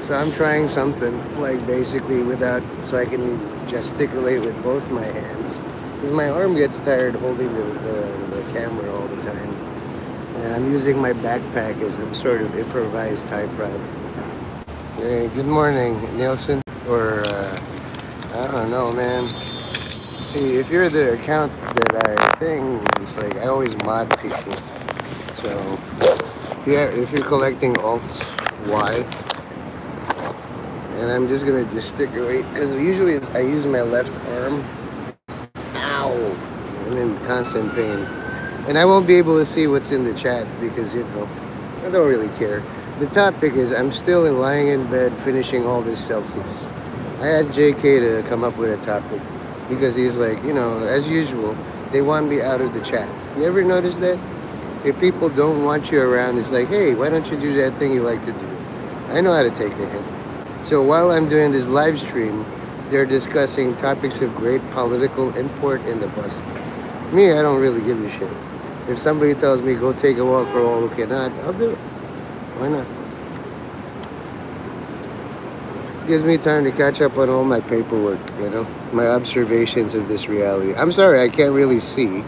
So I'm trying something like basically without, so I can gesticulate with both my hands. Because my arm gets tired holding the camera all the time. And I'm using my backpack as some sort of improvised typewriter. Hey, good morning, Nielsen. Or, I don't know, man. See, if you're the account that I think, it's like I always mod people. So, yeah, if you're collecting alts Y, and I'm just gonna gesticulate because usually I use my left arm. Ow! I'm in constant pain, and I won't be able to see what's in the chat because I don't really care. The topic is I'm still lying in bed finishing all this Celsius. I asked JK to come up with a topic because he's like, as usual, they want me out of the chat. You ever notice that? If people don't want you around, it's like, hey, why don't you do that thing you like to do? I know how to take the hint. So while I'm doing this live stream, they're discussing topics of great political import in the bust. Me, I don't really give a shit. If somebody tells me go take a walk for all who cannot, I'll do it. Why not? Gives me time to catch up on all my paperwork, my observations of this reality. I'm sorry, I can't really see.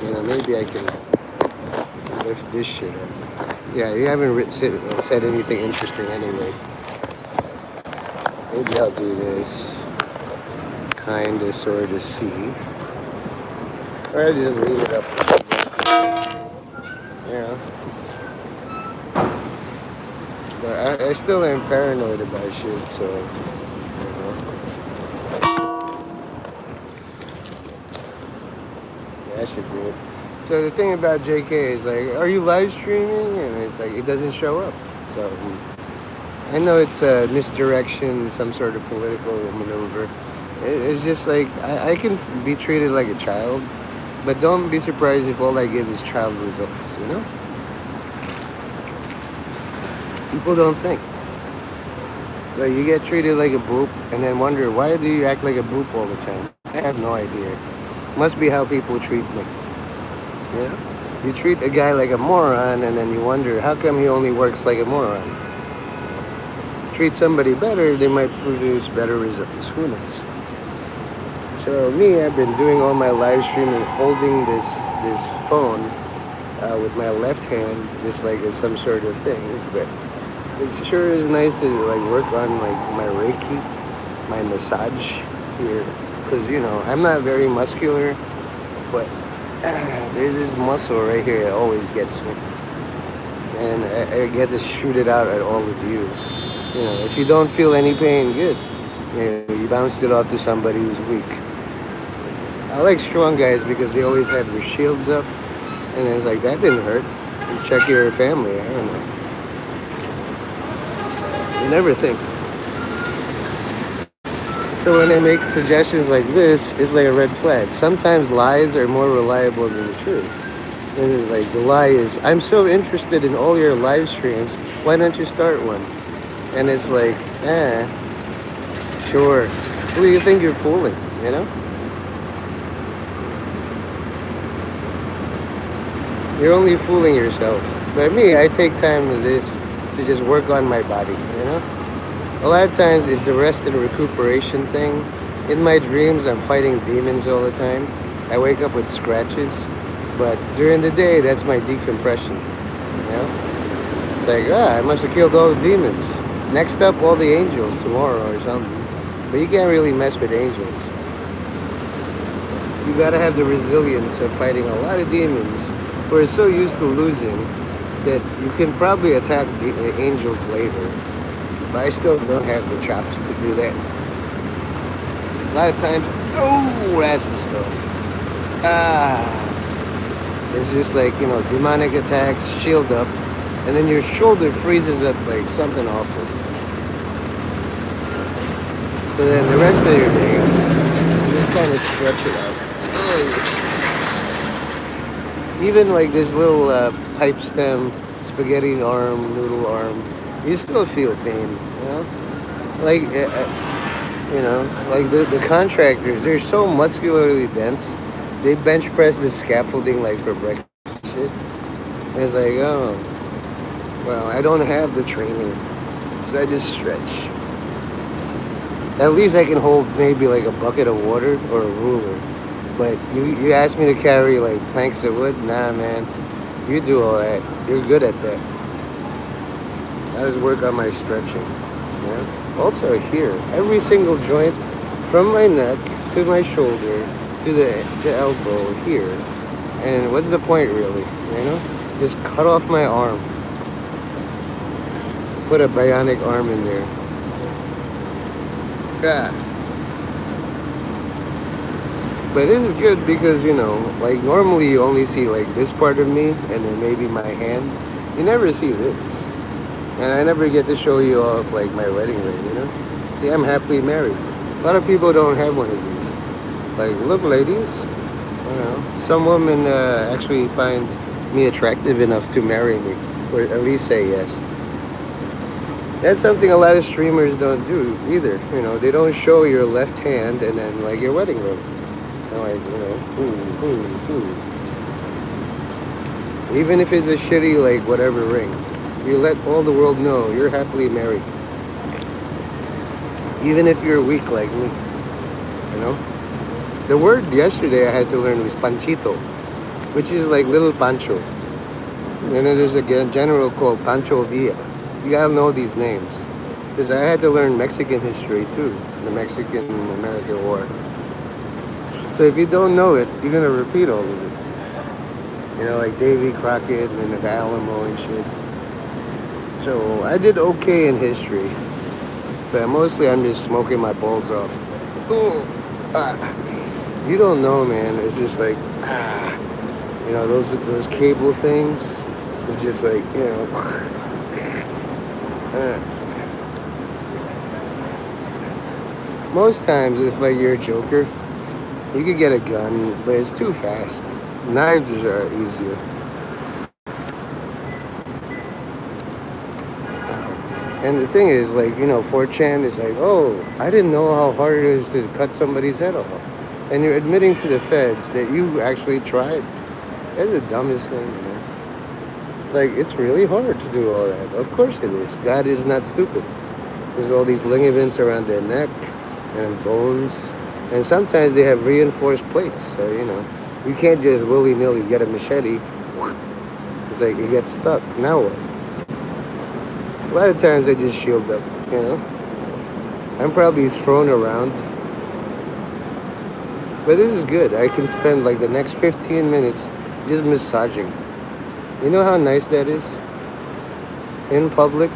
Maybe I can lift this shit up. Yeah, you haven't said anything interesting anyway. Maybe I'll do this. Kinda, sorta see. Or I just leave it up. Yeah. But I still am paranoid about shit, so. Yeah, I should do it. So the thing about JK is like, are you live streaming? And it's like, it doesn't show up. So I know it's a misdirection, some sort of political maneuver. It's just like, I can be treated like a child, but don't be surprised if all I give is child results, People don't think. Like, you get treated like a boop and then wonder, why do you act like a boop all the time? I have no idea. Must be how people treat me. You treat a guy like a moron and then you wonder, how come he only works like a moron? Treat somebody better, they might produce better results. Who knows? So me, I've been doing all my live streaming holding this phone with my left hand, just like as some sort of thing. But it sure is nice to like work on like my Reiki, my massage here, because I'm not very muscular, but there's this muscle right here that always gets me, and I get to shoot it out at all of you. If you don't feel any pain, good. You bounce it off to somebody who's weak. I like strong guys because they always have their shields up, and it's like, that didn't hurt. You check your family. I don't know. You never think. So when they make suggestions like this, it's like a red flag. Sometimes lies are more reliable than the truth. And like the lie is, I'm so interested in all your live streams. Why don't you start one? And it's like, sure. Who do you think you're fooling? You're only fooling yourself. But me, I take time with this to just work on my body, A lot of times it's the rest and recuperation thing. In my dreams, I'm fighting demons all the time. I wake up with scratches. But during the day, that's my decompression, It's like, I must have killed all the demons. Next up, all the angels tomorrow or something. But you can't really mess with angels. You gotta have the resilience of fighting a lot of demons who are so used to losing that you can probably attack the angels later. But I still don't have the chops to do that. A lot of times, that's the stuff. It's just like, demonic attacks, shield up, and then your shoulder freezes up like something awful. So then the rest of your day, you just kind of stretch it out. Even like this little pipe stem, spaghetti arm, noodle arm, you still feel pain, Like, like the contractors, they're so muscularly dense. They bench press the scaffolding like for breakfast shit. And it's like, well, I don't have the training. So I just stretch. At least I can hold maybe like a bucket of water or a ruler. But you asked me to carry like planks of wood? Nah, man. You do all that. You're good at that. I just work on my stretching. Yeah. Also here, every single joint from my neck to my shoulder to elbow here. And what's the point really? You know? Just cut off my arm. Put a bionic arm in there. Yeah. But this is good because, like normally you only see like this part of me and then maybe my hand. You never see this. And I never get to show you off like my wedding ring. See, I'm happily married. A lot of people don't have one of these. Like, look, ladies, some woman actually finds me attractive enough to marry me, or at least say yes. That's something a lot of streamers don't do either. They don't show your left hand and then like your wedding ring. And like, even if it's a shitty like whatever ring, you let all the world know you're happily married. Even if you're weak like me, you know. The word yesterday I had to learn was panchito, which is like little Pancho. And then there's a general called Pancho Villa. You gotta know these names. Because I had to learn Mexican history too, the Mexican-American War. So if you don't know it, you're gonna repeat all of it. Like Davy Crockett and the Alamo and shit. So I did okay in history, but mostly I'm just smoking my balls off. Ooh, you don't know, man. It's just like those cable things. It's just like most times if like you're a joker, you could get a gun, but it's too fast. Knives are easier. And the thing is, like, 4chan is like, oh, I didn't know how hard it is to cut somebody's head off. And you're admitting to the feds that you actually tried. That's the dumbest thing, man. It's like, it's really hard to do all that. Of course it is. God is not stupid. There's all these ligaments around their neck and bones. And sometimes they have reinforced plates. So, you can't just willy-nilly get a machete. It's like, you get stuck. Now what? A lot of times I just shield up, I'm probably thrown around. But this is good. I can spend like the next 15 minutes just massaging. You know how nice that is? In public.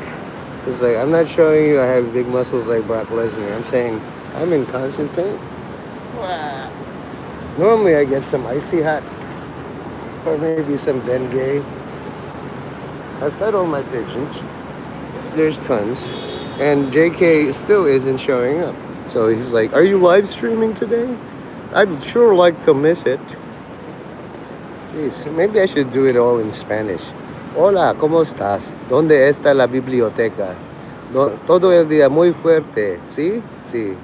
It's like, I'm not showing you I have big muscles like Brock Lesnar. I'm saying I'm in constant pain. Wow. Normally I get some icy hot or maybe some Bengay. I fed all my pigeons. There's tons. And JK still isn't showing up. So he's like, are you live streaming today? I'd sure like to miss it. Jeez, maybe I should do it all in Spanish. Hola, ¿cómo estás? ¿Dónde está la biblioteca? Todo el día muy fuerte. ¿Sí? Sí.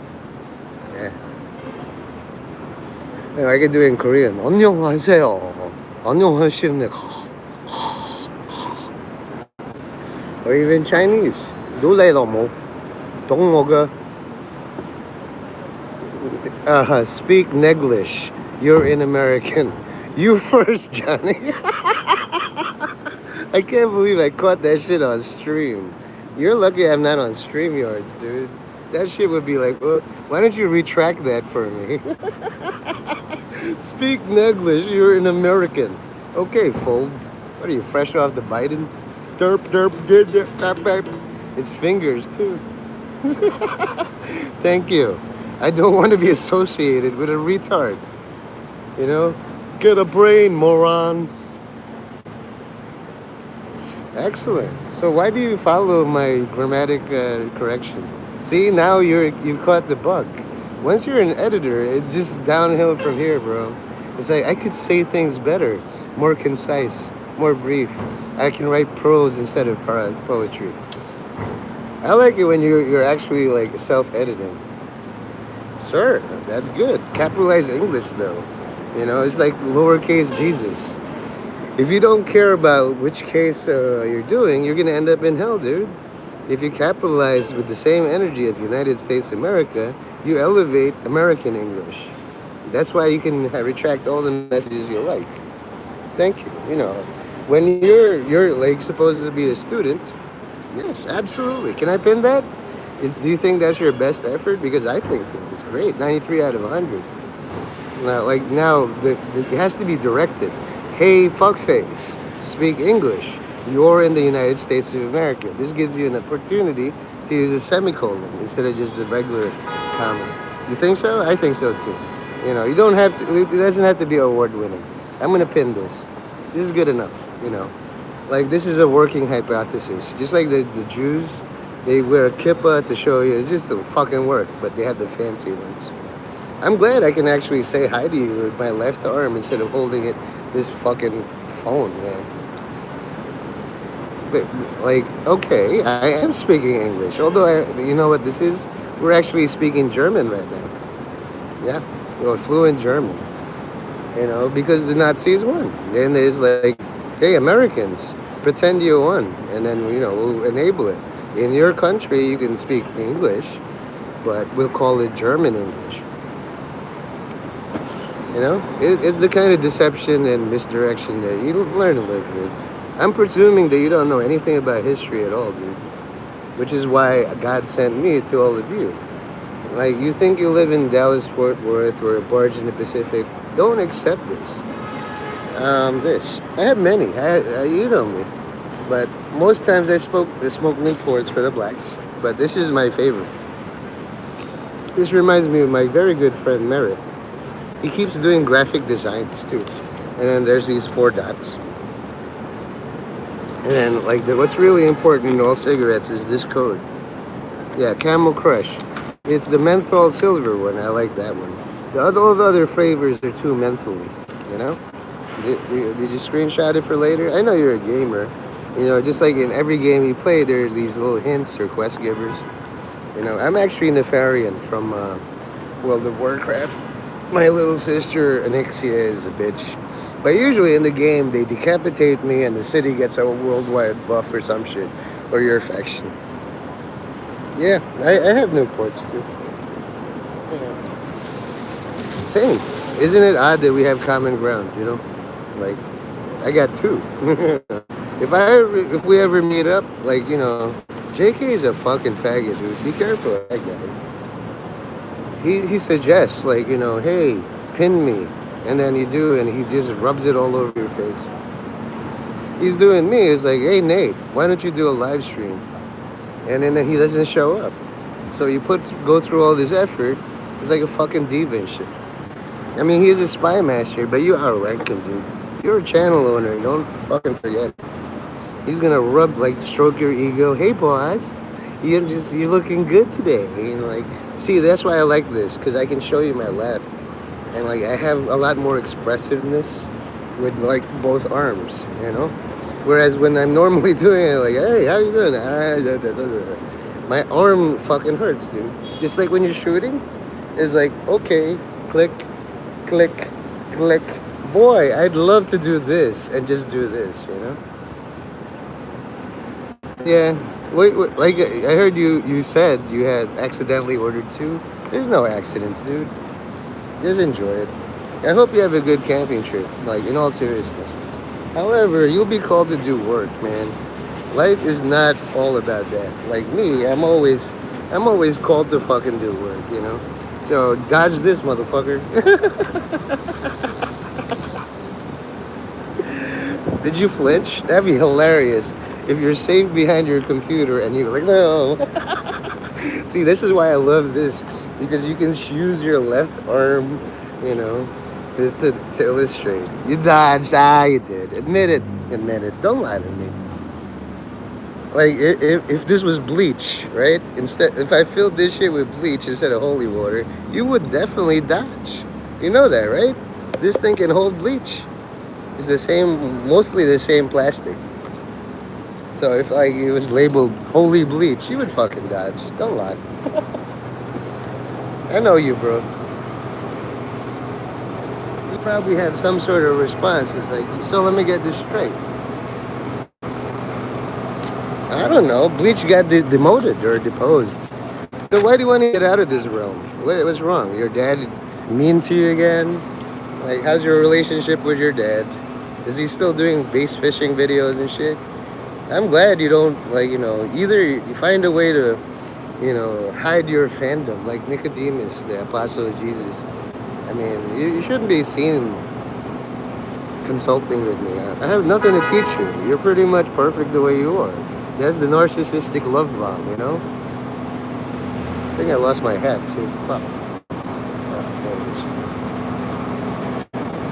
Yeah. I can do it in Korean. 안녕하세요. 안녕하십니까. Or even Chinese. Dulay-lomo. Dongmoga. Speak Neglish. You're an American. You first, Johnny. I can't believe I caught that shit on stream. You're lucky I'm not on StreamYards, dude. That shit would be like, well, why don't you retract that for me? Speak Neglish. You're an American. Okay, fool. What are you, fresh off the Biden? Derp, derp, derp, derp, derp, derp. It's fingers, too. Thank you. I don't want to be associated with a retard. Get a brain, moron. Excellent. So why do you follow my grammatic correction? See, now you've caught the bug. Once you're an editor, it's just downhill from here, bro. It's like I could say things better, more concise, more brief. I can write prose instead of poetry. I like it when you're actually like self-editing. Sir, that's good. Capitalize English though. It's like lowercase Jesus. If you don't care about which case you're doing, you're gonna end up in hell, dude. If you capitalize with the same energy of United States of America, you elevate American English. That's why you can retract all the messages you like. Thank you. When you're like supposed to be a student, yes, absolutely. Can I pin that? Do you think that's your best effort? Because I think it's great. 93 out of 100. Now, like now, it has to be directed. Hey, fuckface, speak English. You're in the United States of America. This gives you an opportunity to use a semicolon instead of just the regular comma. You think so? I think so too. You don't have to. It doesn't have to be award winning. I'm gonna pin this. This is good enough. Like this is a working hypothesis. Just like the Jews, they wear a kippah to show you. It's just a fucking work, but they have the fancy ones. I'm glad I can actually say hi to you with my left arm instead of holding it this fucking phone, man. But like, okay, I am speaking English. Although you know what this is? We're actually speaking German right now. Yeah, fluent German. Because the Nazis won. And there's like, hey, Americans, pretend you won, and then we'll enable it. In your country, you can speak English, but we'll call it German English. It's the kind of deception and misdirection that you learn to live with. I'm presuming that you don't know anything about history at all, dude. Which is why God sent me to all of you. Like, you think you live in Dallas, Fort Worth, or a barge in the Pacific. Don't accept this. This. I have many. You know me. But most times I smoke Newports for the blacks. But this is my favorite. This reminds me of my very good friend Merritt. He keeps doing graphic designs too. And then there's these 4 dots. And then like what's really important in all cigarettes is this code. Yeah, Camel Crush. It's the menthol silver one. I like that one. All the other flavors are too mentally. You know? Did you screenshot it for later? I know you're a gamer. Just like in every game you play, there are these little hints or quest givers. I'm actually Nefarian from World of Warcraft. My little sister Anixia is a bitch. But usually in the game, they decapitate me and the city gets a worldwide buff or some shit. Or your faction. Yeah, I have Newports too. Same. Isn't it odd that we have common ground, Like, I got 2. If we ever meet up, like, JK is a fucking faggot, dude. Be careful of that guy. He suggests, like, hey, pin me. And then you do, and he just rubs it all over your face. He's doing me. It's like, hey, Nate, why don't you do a live stream? And then he doesn't show up. So you go through all this effort. It's like a fucking diva and shit. I mean, he's a spy master, but you outrank him, dude. You're a channel owner. Don't fucking forget. He's gonna stroke your ego. Hey, boss, you're looking good today. See, that's why I like this, because I can show you my left. And like I have a lot more expressiveness with like both arms, Whereas when I'm normally doing it, like, hey, how you doing? My arm fucking hurts, dude. Just like when you're shooting, it's like, okay, click, click, click. Boy, I'd love to do this and just do this, Yeah. Wait, like I heard you said you had accidentally ordered 2. There's no accidents, dude. Just enjoy it. I hope you have a good camping trip, like in all seriousness. However, you'll be called to do work, man. Life is not all about that. Like me, I'm always called to fucking do work, So dodge this, motherfucker. Did you flinch? That'd be hilarious if you're safe behind your computer and you're like, no. See, this is why I love this, because you can use your left arm, to illustrate. You dodged. You did. Admit it. Don't lie to me. Like, if this was bleach, right? If I filled this shit with bleach instead of holy water, you would definitely dodge. You know that, right? This thing can hold bleach. It's mostly the same plastic. So if like it was labeled holy bleach, you would fucking dodge. Don't lie. I know you, bro. You probably have some sort of response. It's like, so let me get this straight. I don't know. Bleach got demoted or deposed. So why do you want to get out of this realm? What's wrong? Your dad mean to you again? Like, how's your relationship with your dad? Is he still doing bass fishing videos and shit? I'm glad you don't, like, either you find a way to, hide your fandom, like Nicodemus, the apostle of Jesus. I mean, you shouldn't be seen consulting with me. I have nothing to teach you. You're pretty much perfect the way you are. That's the narcissistic love bomb, you know? I think I lost my hat too. Fuck.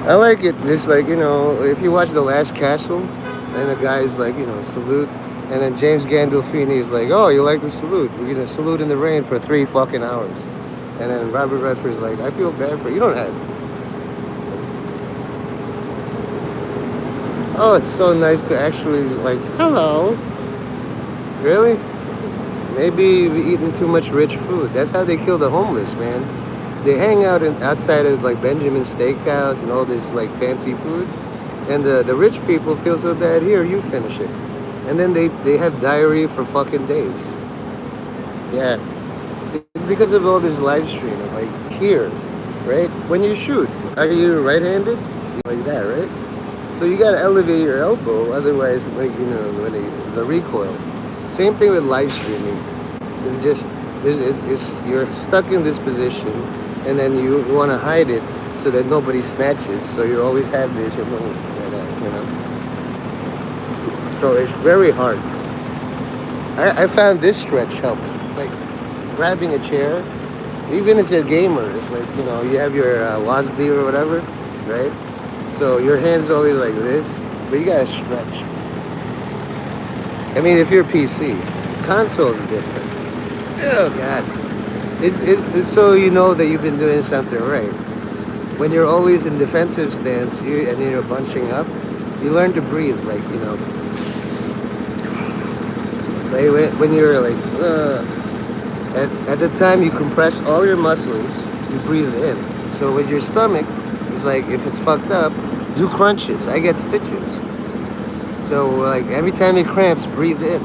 I like it. Just like, if you watch The Last Castle, and the guy's like, salute. And then James Gandolfini is like, oh, you like the salute? We're going to salute in the rain for 3 fucking hours. And then Robert Redford's like, I feel bad for you. You don't have to. Oh, it's so nice to actually, like, hello. Really? Maybe we eating too much rich food. That's how they kill the homeless, man. They hang out outside of, like, Benjamin's Steakhouse and all this, like, fancy food. And the rich people feel so bad. Here, you finish it. And then they have diarrhea for fucking days. Yeah. It's because of all this live streaming. Like, here, right? When you shoot, are you right-handed? Like that, right? So you gotta elevate your elbow, otherwise, like, when the recoil. Same thing with live streaming. It's just, you're stuck in this position, and then you want to hide it so that nobody snatches. So you always have this, So it's very hard. I found this stretch helps, like grabbing a chair. Even as a gamer, it's like, you have your WASD or whatever, right? So your hand's always like this, but you gotta stretch. I mean, if you're PC, console is different. Oh God, it's so you know that you've been doing something right. When you're always in defensive stance, and you're bunching up, you learn to breathe, like when you're like at the time you compress all your muscles, you breathe in. So with your stomach, it's like if it's fucked up, do crunches. I get stitches. So like every time it cramps, breathe in.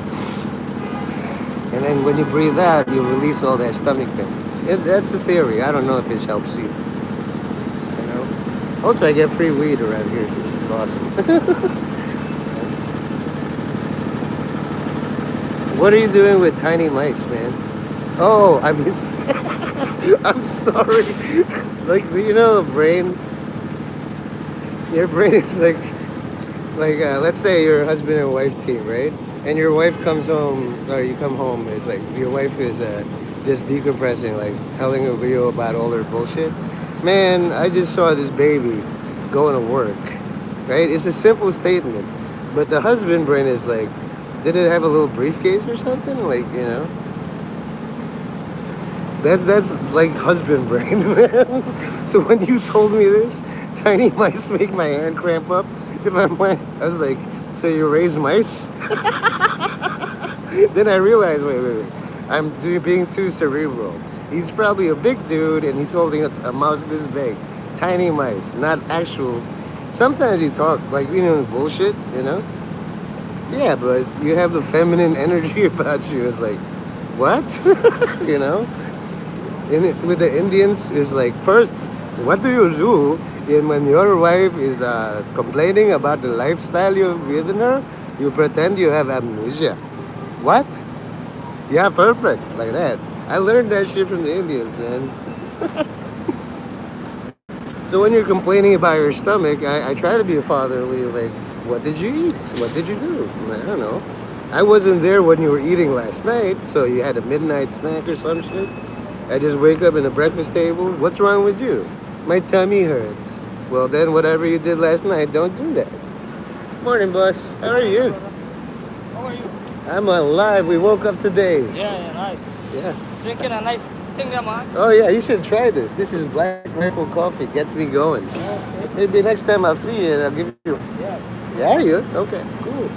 And then when you breathe out, you release all that stomach pain. That's a theory. I don't know if it helps you. Also, I get free weed around here, which is awesome. What are you doing with tiny mice, man? Oh, I mean, I'm sorry. Like, brain. Your brain is like let's say you're a husband and wife team, right? And your wife comes home, or you come home, it's like your wife is just decompressing, like telling a video about all her bullshit. Man, I just saw this baby going to work, right? It's a simple statement, but the husband brain is like, did it have a little briefcase or something? Like, that's like husband brain, man. So when you told me this, tiny mice make my hand cramp up. If I'm like, I was like, so you raise mice? Then I realized, wait. I'm being too cerebral. He's probably a big dude and he's holding a mouse this big. Tiny mice, not actual. Sometimes you talk like, bullshit, Yeah, but you have the feminine energy about you. It's like, what? With the Indians, it's like, first, what do you do when your wife is complaining about the lifestyle you've given her? You pretend you have amnesia. What? Yeah, perfect. Like that. I learned that shit from the Indians, man. So when you're complaining about your stomach, I try to be fatherly, like, what did you eat? What did you do? I don't know. I wasn't there when you were eating last night, so you had a midnight snack or some shit. I just wake up in the breakfast table. What's wrong with you? My tummy hurts. Well, then whatever you did last night, don't do that. Morning, boss. How are you? How are you? I'm alive. We woke up today. Yeah, nice. Yeah. Drinking a nice thing, man. Oh, yeah, you should try this. This is Black Rifle Coffee. Gets me going. Okay. Maybe next time I'll see you and I'll give you... Yeah. Yeah, you? Okay, cool.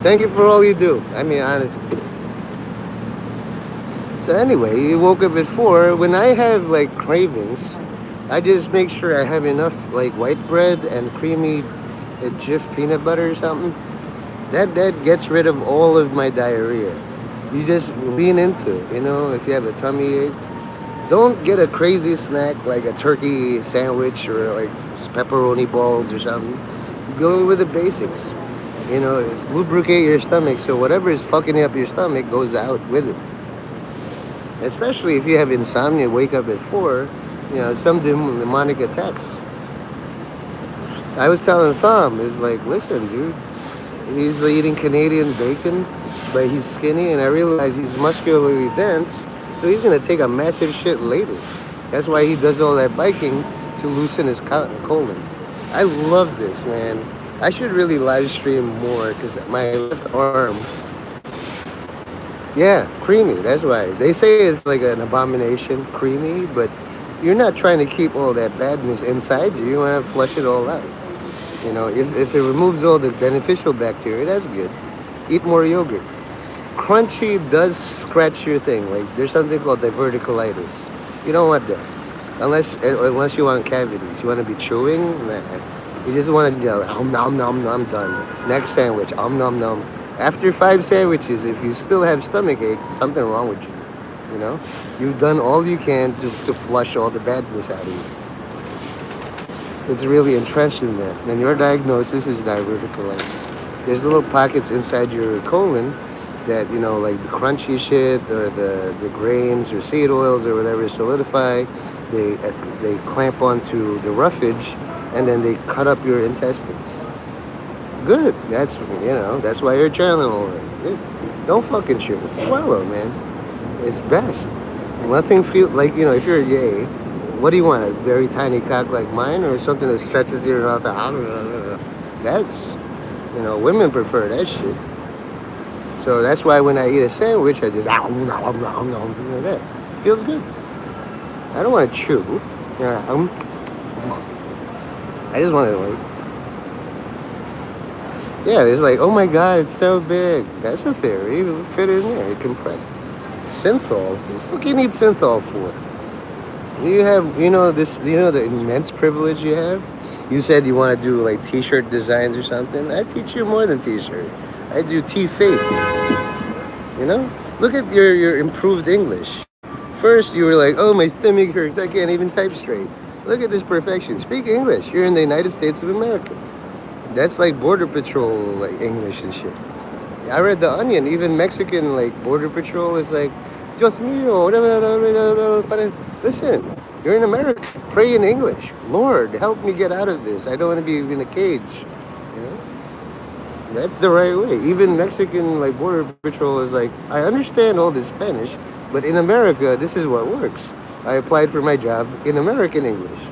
Thank you for all you do. I mean, honestly. So anyway, you woke up at 4. When I have, like, cravings, I just make sure I have enough, like, white bread and creamy a Jif peanut butter or something. That gets rid of all of my diarrhea. You just lean into it. If you have a tummy ache, don't get a crazy snack like a turkey sandwich or like pepperoni balls or something. Go with the basics. It's lubricate your stomach so whatever is fucking up your stomach goes out with it. Especially if you have insomnia, wake up at 4, some demonic attacks. I was telling Thom, is like, listen, dude, he's eating Canadian bacon, but he's skinny, and I realize he's muscularly dense, so he's gonna take a massive shit later. That's why he does all that biking to loosen his colon. I love this, man. I should really live stream more because my left arm, yeah, creamy. That's why they say it's like an abomination, creamy, but you're not trying to keep all that badness inside you. You want to flush it all out. If it removes all the beneficial bacteria, that's good. Eat more yogurt. Crunchy does scratch your thing. Like there's something called diverticulitis. You don't want that. Unless you want cavities. You want to be chewing? Nah. You just want to yell, nom nom nom, done. Next sandwich, nom nom. After 5 sandwiches, if you still have stomach ache, something wrong with you. You've done all you can to flush all the badness out of you. It's really entrenched in there. And your diagnosis is diverticulitis. There's little pockets inside your colon that, like the crunchy shit or the grains or seed oils or whatever solidify. They clamp onto the roughage and then they cut up your intestines. Good. That's why you're channeling all right. Good. Don't fucking chew. Swallow, man. It's best. Nothing feel like, if you're gay, what do you want? A very tiny cock like mine or something that stretches your mouth out? That's, women prefer that shit. So that's why when I eat a sandwich, I just, that. Feels good. I don't want to chew. I just want to, it's like, oh my God, it's so big. That's a theory. It'll fit in there. It compressed. Synthol? What the fuck you need synthol for? You have, the immense privilege you have? You said you want to do like t-shirt designs or something. I teach you more than t-shirt. I do T-faith. Look at your improved English. First, you were like, oh, my stomach hurts. I can't even type straight. Look at this perfection. Speak English. You're in the United States of America. That's like Border Patrol, like English and shit. I read The Onion. Even Mexican, like Border Patrol is like, Dios mío. Listen, you're in America. Pray in English. Lord, help me get out of this. I don't want to be in a cage. That's the right way. Even Mexican, like Border Patrol is like, I understand all this Spanish, but in America, this is what works. I applied for my job in American English.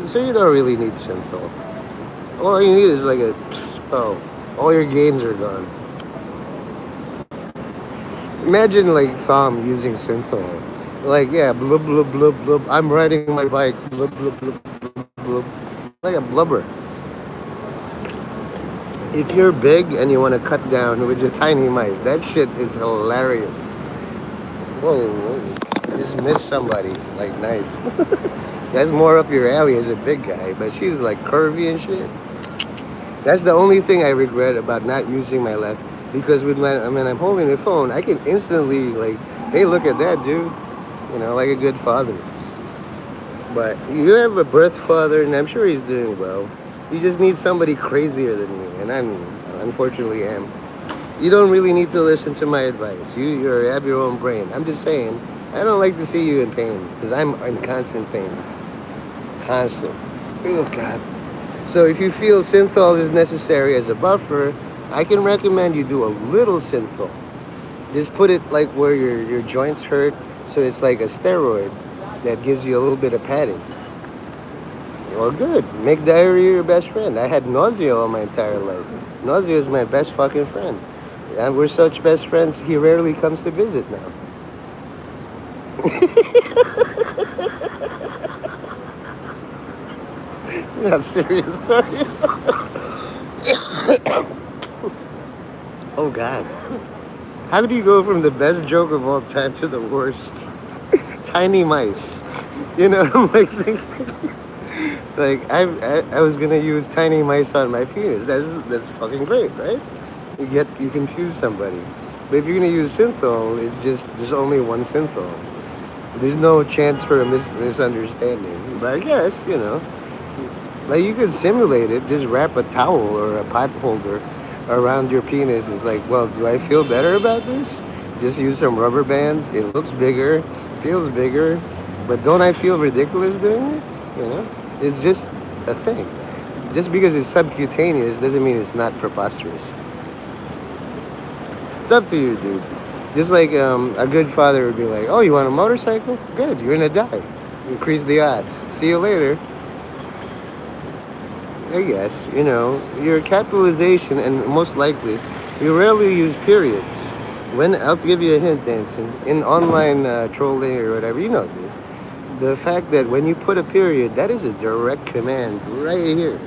So you don't really need synthol. All you need is like a, all your gains are gone. Imagine like Thom using synthol. Like, yeah, blub, blub, blub, blub. I'm riding my bike, blub, blub, blub, blub, blub. Like a blubber. If you're big and you want to cut down with your tiny mice, that shit is hilarious. Whoa. Just missed somebody. Like, nice. That's more up your alley as a big guy, but she's like curvy and shit. That's the only thing I regret about not using my left, because when I'm holding the phone, I can instantly like, hey, look at that, dude. Like a good father. But you have a birth father, and I'm sure he's doing well. You just need somebody crazier than you, and I unfortunately am. You don't really need to listen to my advice. You have your own brain. I'm just saying, I don't like to see you in pain, because I'm in constant pain. Constant. Oh, God. So if you feel synthol is necessary as a buffer, I can recommend you do a little synthol. Just put it like where your joints hurt, so it's like a steroid that gives you a little bit of padding. Well, good. Make diarrhea your best friend. I had nausea all my entire life. Nausea is my best fucking friend. And we're such best friends, he rarely comes to visit now. You're not serious, are you? Oh, God. How do you go from the best joke of all time to the worst? Tiny mice. I'm like thinking... Like I was gonna use tiny mice on my penis. That's fucking great, right? You confuse somebody. But if you're gonna use synthol, it's just there's only one synthol. There's no chance for a misunderstanding. But I guess like you could simulate it. Just wrap a towel or a pot holder around your penis. It's like, well, do I feel better about this? Just use some rubber bands. It looks bigger, feels bigger, but don't I feel ridiculous doing it? You know, it's just a thing. Just because it's subcutaneous doesn't mean it's not preposterous. It's up to you, dude. Just like a good father would be like, "Oh, you want a motorcycle? Good, you're gonna die. Increase the odds. See you later." I guess your capitalization, and most likely, you rarely use periods. When I'll give you a hint, dancing in online trolling or whatever, you know this. The fact that when you put a period, that is a direct command right here.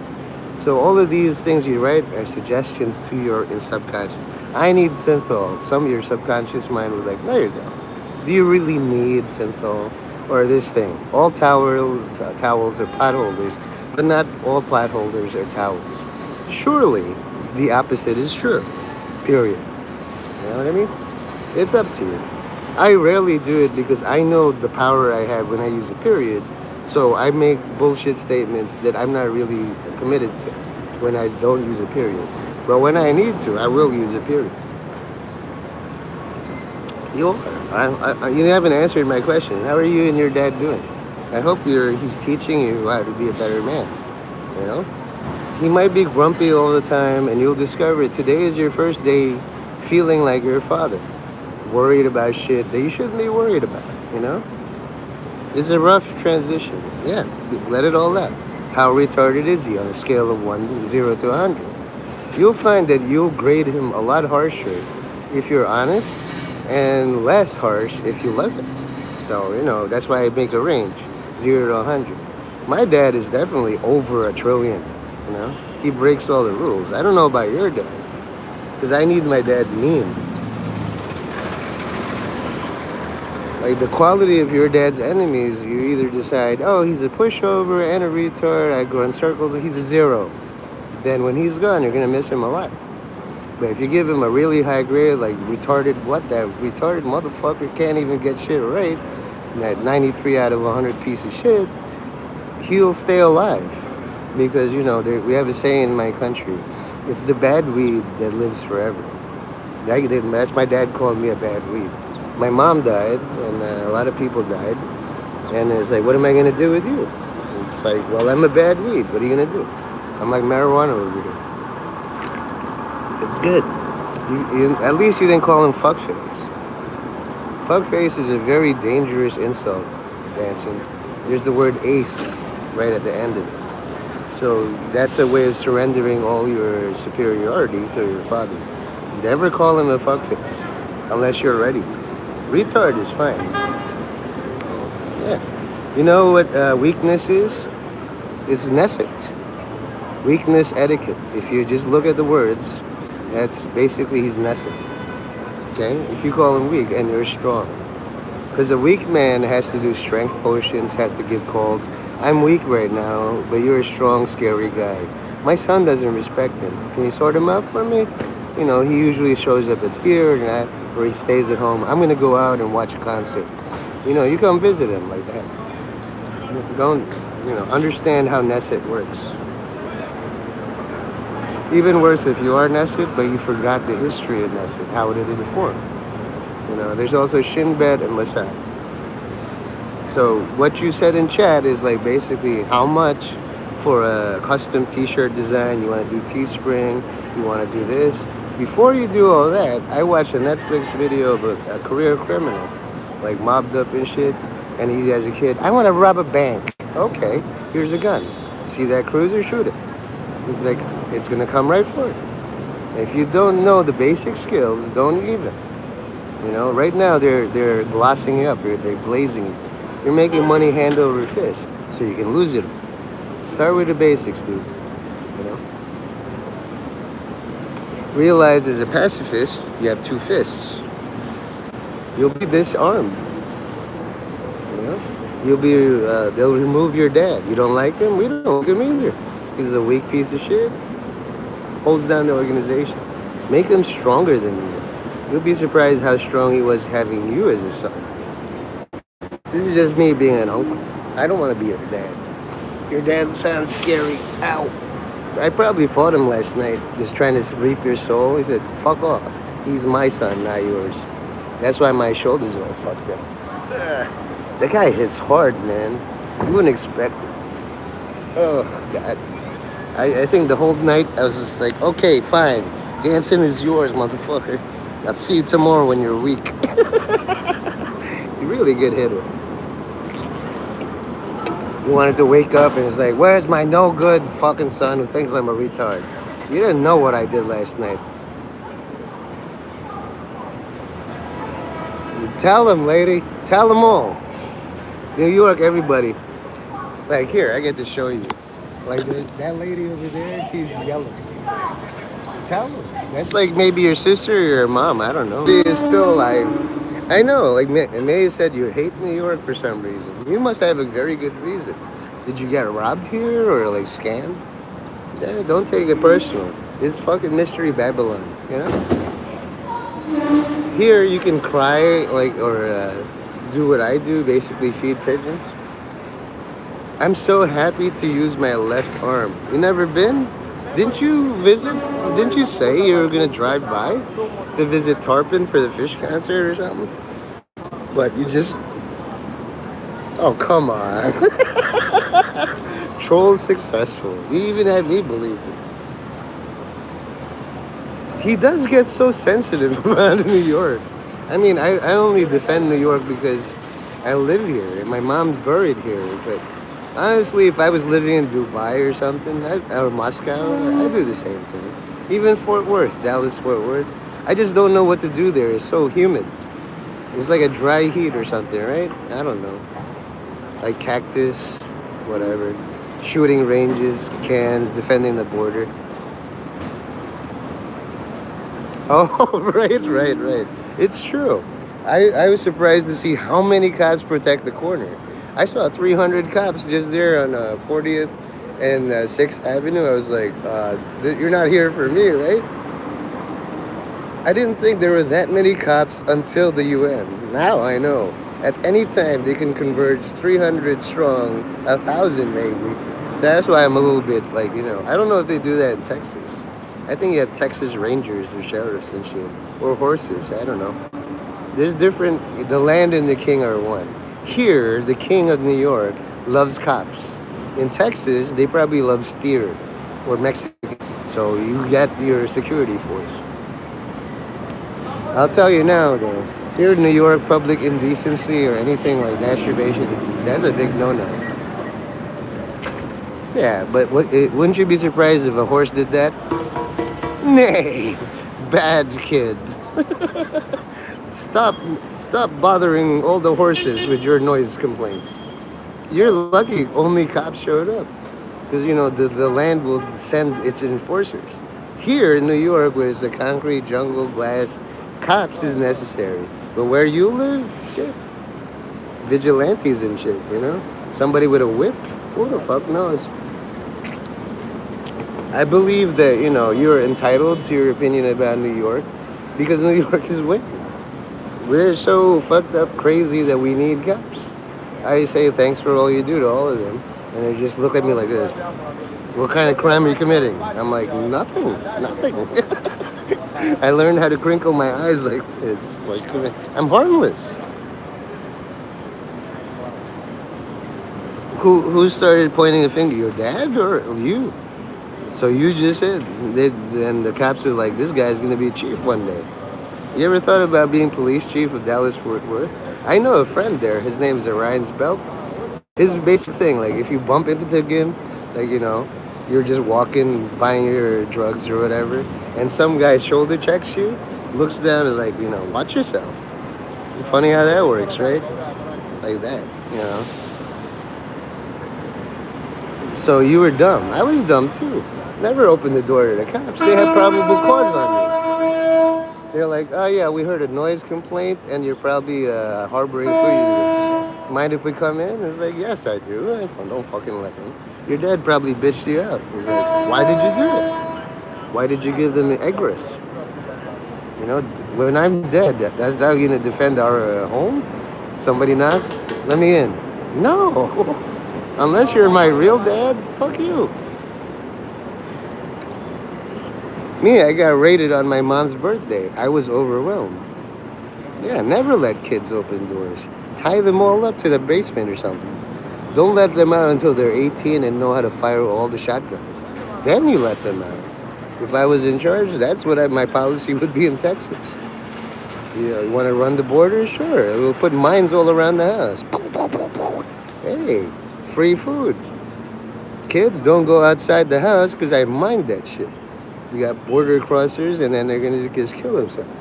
So all of these things you write are suggestions to your in subconscious. I need synthol. Some of your subconscious mind was like, no, you don't. Do you really need synthol or this thing? All towels are pot holders, but not all pot holders are towels. Surely the opposite is true. Period. You know what I mean? It's up to you. I rarely do it because I know the power I have when I use a period. So I make bullshit statements that I'm not really committed to when I don't use a period. But when I need to, I will use a period. You are. You haven't answered my question. How are you and your dad doing? I hope he's teaching you how to be a better man. You know? He might be grumpy all the time, and you'll discover it. Today is your first day feeling like your father. Worried about shit that you shouldn't be worried about. It's a rough transition. Yeah, let it all out. How retarded is he on a scale of 0 to 100? You'll find that you'll grade him a lot harsher if you're honest and less harsh if you love him. So, that's why I make a range, 0 to 100. My dad is definitely over a trillion. He breaks all the rules. I don't know about your dad, because I need my dad mean. Like the quality of your dad's enemies, you either decide, oh, he's a pushover and a retard, I go in circles, he's a 0. Then when he's gone, you're going to miss him a lot. But if you give him a really high grade, like retarded, that retarded motherfucker can't even get shit right, that 93 out of 100 piece of shit, he'll stay alive. Because, we have a saying in my country, it's the bad weed that lives forever. That's my dad called me a bad weed. My mom died, and a lot of people died. And it's like, what am I going to do with you? It's like, well, I'm a bad weed. What are you going to do? I'm like marijuana over here. It's good. At least you didn't call him fuckface. Fuckface is a very dangerous insult, dancing. There's the word ace right at the end of it. So that's a way of surrendering all your superiority to your father. Never call him a fuckface unless you're ready. Retard is fine. Yeah. You know what weakness is? It's nesset. Weakness etiquette. If you just look at the words, that's basically he's nesset. Okay? If you call him weak and you're strong. Because a weak man has to do strength potions, has to give calls. I'm weak right now, but you're a strong, scary guy. My son doesn't respect him. Can you sort him out for me? He usually shows up at here and that, or he stays at home. I'm going to go out and watch a concert. You come visit him like that. Don't, understand how Nesset works. Even worse if you are Nesset, but you forgot the history of Nesset, how did it form? There's also Shinbet and Masad. So what you said in chat is like basically how much for a custom t-shirt design, you want to do Teespring, you want to do this. Before you do all that, I watched a Netflix video of a career criminal, like mobbed up and shit, and he as a kid, I want to rob a bank. Okay, here's a gun. You see that cruiser? Shoot it. It's like, it's going to come right for you. If you don't know the basic skills, don't even. Right now they're glossing you up, they're glazing you. You're making money hand over fist, so you can lose it. Start with the basics, dude. Realize as a pacifist, you have 2 fists. You'll be disarmed. They'll remove your dad. You don't like him? We don't like him either. He's a weak piece of shit. Holds down the organization. Make him stronger than you. You'll be surprised how strong he was having you as his son. This is just me being an uncle. I don't want to be your dad. Your dad sounds scary. Ow. I probably fought him last night, just trying to reap your soul. He said, fuck off. He's my son, not yours. That's why my shoulders are all fucked up. That guy hits hard, man. You wouldn't expect it. Oh, God. I think the whole night I was just like, okay, fine. Dancing is yours, motherfucker. I'll see you tomorrow when you're weak. You're really a good hitter. You wanted to wake up and it's like, where's my no good fucking son who thinks I'm a retard? You didn't know what I did last night. Tell them, lady. Tell them all. New York, everybody. Like, here, I get to show you. Like, that lady over there, she's yelling. Tell them. That's like maybe your sister or your mom. I don't know. She is still alive. I know. Like, May said you hate New York for some reason. You must have a very good reason. Did you get robbed here or, like, scammed? Yeah, don't take it personal. It's fucking mystery Babylon, you know? Here, you can cry, like, or do what I do, basically feed pigeons. I'm so happy to use my left arm. You never been? Didn't you visit? Didn't you say you were gonna drive by to visit Tarpon for the fish concert or something? But you just... Oh, come on. Troll successful. You even had me believe it. He does get so sensitive about New York. I mean, I only defend New York because I live here and my mom's buried here. But honestly, if I was living in Dubai or something, or Moscow, I'd do the same thing. Even Fort Worth, Dallas, Fort Worth. I just don't know what to do there. It's so humid. It's like a dry heat or something, right? I don't know. Like cactus, whatever. Shooting ranges, cans, defending the border. Oh, right. It's true. I was surprised to see how many cops protect the corner. I saw 300 cops just there on 40th and 6th Avenue. I was like, you're not here for me, right? I didn't think there were that many cops until the UN. Now I know. At any time, they can converge 300 strong, 1,000 maybe. So that's why I'm a little bit like, I don't know if they do that in Texas. I think you have Texas Rangers or sheriffs and shit. Or horses, I don't know. There's different, the land and the king are one. Here, the king of New York loves cops. In Texas, they probably love steer or Mexicans. So you get your security force. I'll tell you now, though. Here in New York, public indecency or anything like masturbation, that's a big no-no. Yeah, but wouldn't you be surprised if a horse did that? Nay, bad kid. Stop bothering all the horses with your noise complaints. You're lucky only cops showed up. Because, the land will send its enforcers. Here in New York, where it's a concrete jungle, glass, cops is necessary. But where you live, shit. Vigilantes and shit, Somebody with a whip? Who the fuck knows? I believe that, you're entitled to your opinion about New York because New York is winning. We're so fucked up crazy that we need cops. I say thanks for all you do to all of them. And they just look at me like this. What kind of crime are you committing? I'm like, nothing. I learned how to crinkle my eyes like this. Like, I'm harmless. Who started pointing the finger? Your dad or you? So you just said, then the cops are like, this guy's going to be chief one day. You ever thought about being police chief of Dallas Fort Worth? I know a friend there. His name's Orion's Belt. His basic thing, like if you bump into him, like, you're just walking, buying your drugs or whatever, and some guy shoulder checks you, looks down and is like, watch yourself. Funny how that works, right? Like that, So you were dumb. I was dumb too. Never opened the door to the cops. They had probable cause on me. They're like, oh yeah, we heard a noise complaint, and you're probably harboring fugitives. Mind if we come in? It's like, yes, I do. Don't fucking let me. Your dad probably bitched you out. He's like, why did you do it? Why did you give them egress? You know, when I'm dead, that's how you're gonna defend our home. Somebody knocks, let me in. No, unless you're my real dad, fuck you. Me, I got raided on my mom's birthday. I was overwhelmed. Yeah, never let kids open doors. Tie them all up to the basement or something. Don't let them out until they're 18 and know how to fire all the shotguns. Then you let them out. If I was in charge, that's what my policy would be in Texas. You want to run the border? Sure. We'll put mines all around the house. Hey, free food. Kids don't go outside the house because I mind that shit. You got border crossers and then they're going to just kill themselves.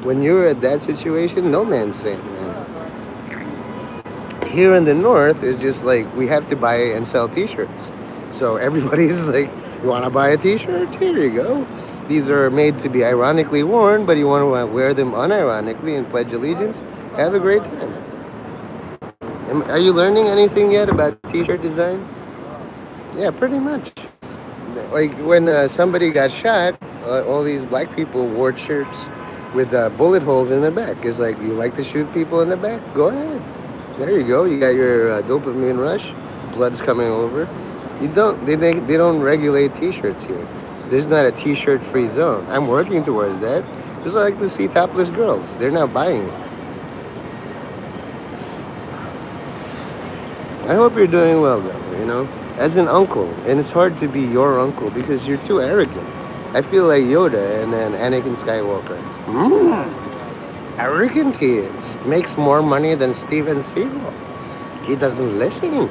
When you're at that situation, no man's safe, man. Here in the north, it's just like we have to buy and sell t-shirts. So everybody's like, you want to buy a t-shirt? Here you go. These are made to be ironically worn, but you want to wear them unironically and pledge allegiance. Have a great time. Are you learning anything yet about t-shirt design? Yeah, pretty much. Like when somebody got shot, all these black people wore shirts with bullet holes in the back. It's like, you like to shoot people in the back? Go ahead. There you go. You got your dopamine rush. Blood's coming over. You don't. They don't regulate T-shirts here. There's not a T-shirt free zone. I'm working towards that. Just like to see topless girls. They're not buying it. I hope you're doing well though. You know, as an uncle, and it's hard to be your uncle because you're too arrogant. I feel like Yoda and then Anakin Skywalker. Arrogant he is. Makes more money than Steven Seagal. He doesn't listen.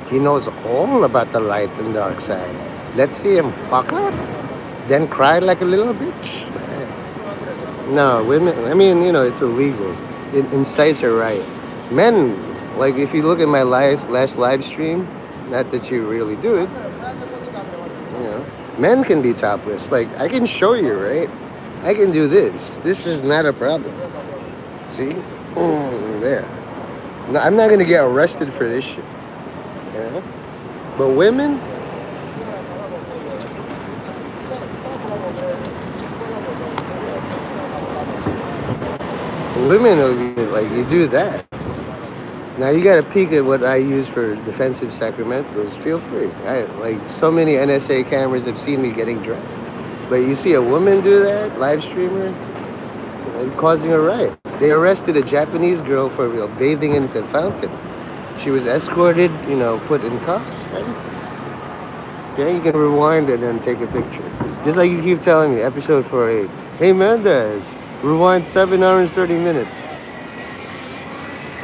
He knows all about the light and dark side. Let's see him fuck up, then cry like a little bitch. No, women, I mean, it's illegal. It incites a riot. Men, like if you look at my last live stream, not that you really do it, men can be topless. Like, I can show you, right? I can do this. This is not a problem. See? There. No, I'm not going to get arrested for this shit. You know? But women, like, you do that. Now you got to peek at what I use for defensive sacramentals. Feel free. Like so many NSA cameras have seen me getting dressed. But you see a woman do that, live streamer, causing a riot. They arrested a Japanese girl for bathing in the fountain. She was escorted, put in cuffs. Okay, you can rewind and then take a picture. Just like you keep telling me, episode 48. Hey Mendez, rewind 7 hours 30 minutes.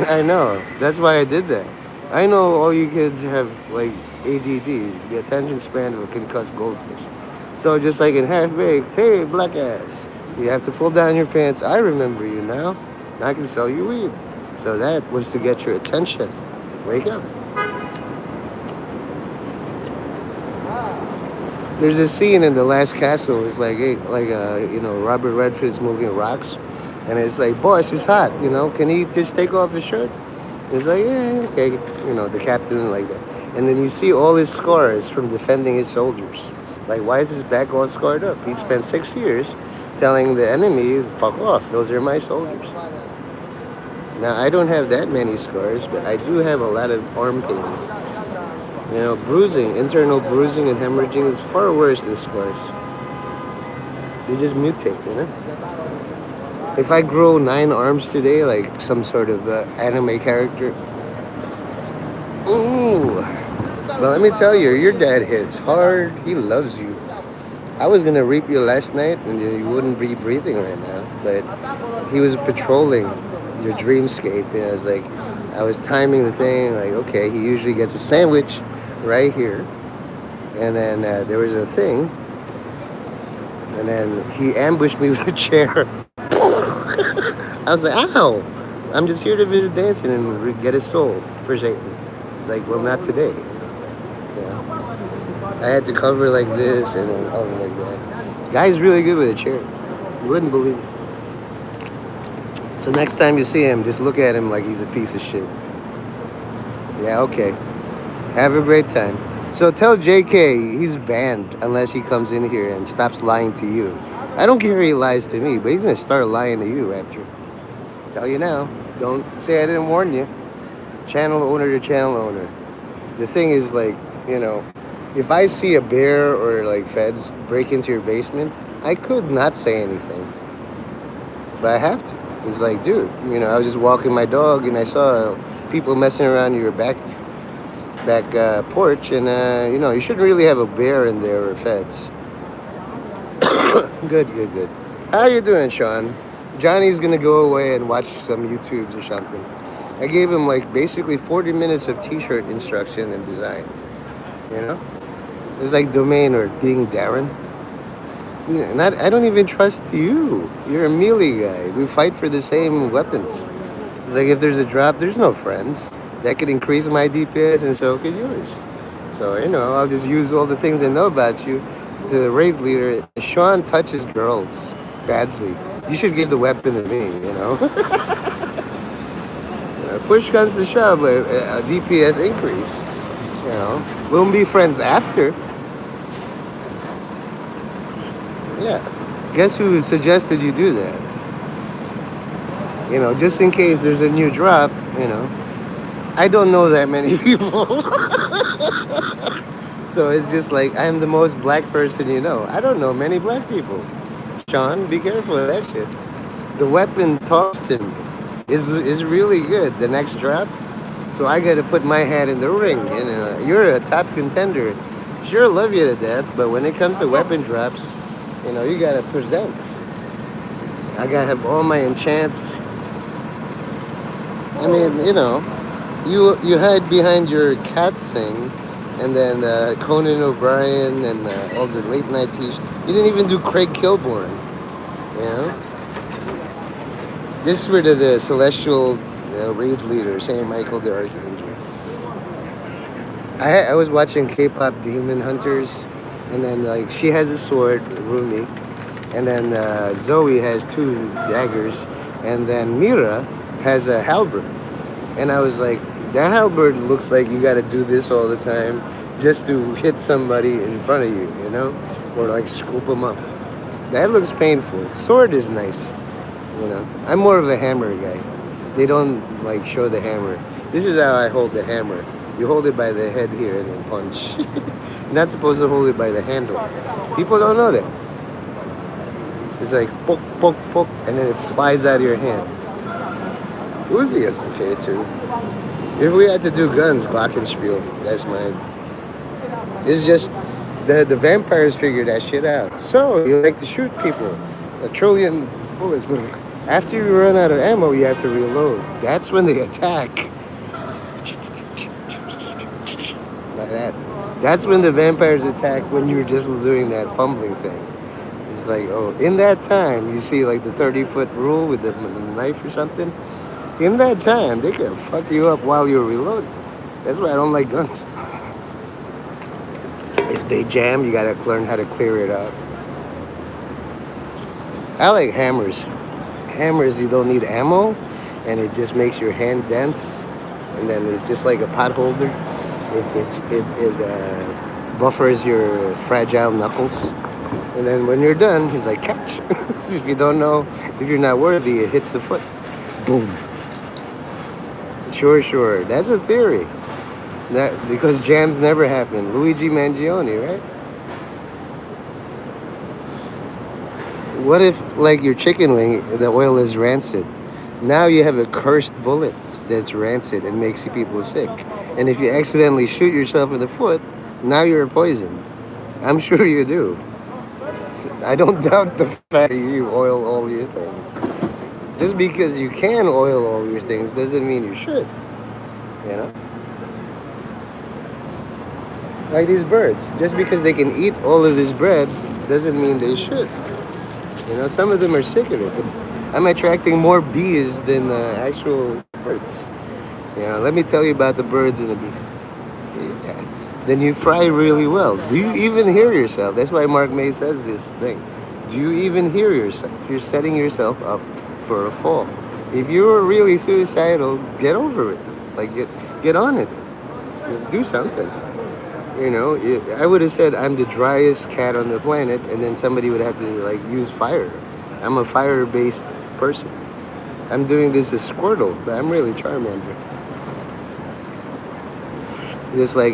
I know. That's why I did that. I know all you kids have like ADD, the attention span of a concussed goldfish. So just like in Half Baked, hey black ass, you have to pull down your pants. I remember you now. I can sell you weed. So that was to get your attention. Wake up. There's a scene in The Last Castle. It's like, Robert Redford's movie Rocks. And it's like, boss, it's hot, Can he just take off his shirt? It's like, yeah, okay. The captain like that. And then you see all his scars from defending his soldiers. Like, why is his back all scarred up? He spent 6 years telling the enemy, fuck off, those are my soldiers. Now, I don't have that many scars, but I do have a lot of arm pain. Bruising, internal bruising and hemorrhaging is far worse than scars. They just mutate, If I grow 9 arms today, like some sort of anime character, ooh. But let me tell you, your dad hits hard. He loves you. I was gonna rape you last night, and you wouldn't be breathing right now. But he was patrolling your dreamscape, and I was timing the thing. Like, okay, he usually gets a sandwich right here, and then there was a thing, and then he ambushed me with a chair. I was like, ow! I'm just here to visit dancing and get his soul for Satan. It's like, well, not today. I had to cover like this and then cover like that. Guy's really good with a chair. You wouldn't believe it. So next time you see him, just look at him like he's a piece of shit. Yeah, okay. Have a great time. So tell JK he's banned unless he comes in here and stops lying to you. I don't care if he lies to me, but he's gonna start lying to you, Rapture. Tell you now. Don't say I didn't warn you. Channel owner to channel owner. The thing is, like, you know, if I see a bear or like feds break into your basement, I could not say anything, but I have to. It's like, dude, I was just walking my dog and I saw people messing around your back porch, and you shouldn't really have a bear in there or feds. Good, good, good. How you doing, Sean? Johnny's gonna go away and watch some YouTubes or something. I gave him like basically 40 minutes of T-shirt instruction and design. You know, it's like domain or being Darren. Yeah, and I don't even trust you. You're a melee guy. We fight for the same weapons. It's like if there's a drop, there's no friends. That could increase my DPS and so could yours. So, I'll just use all the things I know about you to the raid leader. Sean touches girls badly. You should give the weapon to me. Push comes to shove, a DPS increase. We'll be friends after. Yeah. Guess who suggested you do that? Just in case there's a new drop. I don't know that many people. So it's just like I'm the most black person you know. I don't know many black people. Sean, be careful of that shit. The weapon talks to me. Is really good. The next drop. So I got to put my hat in the ring. You're a top contender. Sure, love you to death, but when it comes to weapon drops, you got to present. I got to have all my enchants. I mean, you hide behind your cat thing, and then Conan O'Brien and all the late night TV. You didn't even do Craig Kilborn. You know, this were the celestial raid leader, Saint Michael the Archangel. I was watching K-pop Demon Hunters, and then like she has a sword, Rumi, and then Zoe has two daggers, and then Mira has a halberd. And I was like, that halberd looks like you got to do this all the time just to hit somebody in front of you, or like scoop them up. That looks painful. Sword is nice. I'm more of a hammer guy. They don't like show the hammer. This is how I hold the hammer. You hold it by the head here and then punch. You're not supposed to hold it by the handle. People don't know that. It's like poke, poke, poke, and then it flies out of your hand. Uzi is okay too. If we had to do guns, Glockenspiel, that's mine. It's just the vampires figured that shit out. So you like to shoot people, 1,000,000,000,000 bullets, but after you run out of ammo, you have to reload. That's when they attack. Like that. That's when the vampires attack. When you're just doing that fumbling thing. It's like, oh, in that time, you see like the 30-foot rule with the knife or something. In that time, they could fuck you up while you're reloading. That's why I don't like guns. If they jam, you gotta learn how to clear it out. I like hammers. Hammers, you don't need ammo, and it just makes your hand dense, and then it's just like a pot holder. It buffers your fragile knuckles, and then when you're done, he's like, catch. If you don't know, if you're not worthy, it hits the foot. Boom. Sure. That's a theory. That because jams never happen. Luigi Mangione, right? What if, like your chicken wing, the oil is rancid? Now you have a cursed bullet that's rancid and makes you people sick. And if you accidentally shoot yourself in the foot, now you're poisoned. I'm sure you do. I don't doubt the fact that you oil all your things. Just because you can oil all your things doesn't mean you should. Like these birds. Just because they can eat all of this bread doesn't mean they should. Some of them are sick of it. I'm attracting more bees than actual birds. Let me tell you about the birds and the bees. Yeah. Then you fry really well. Do you even hear yourself? That's why Mark May says this thing. Do you even hear yourself? You're setting yourself up for a fall. If you're really suicidal, get over it. Like get on it. Do something. I would have said I'm the driest cat on the planet, and then somebody would have to like use fire. I'm a fire-based person. I'm doing this as Squirtle, but I'm really Charmander. Just like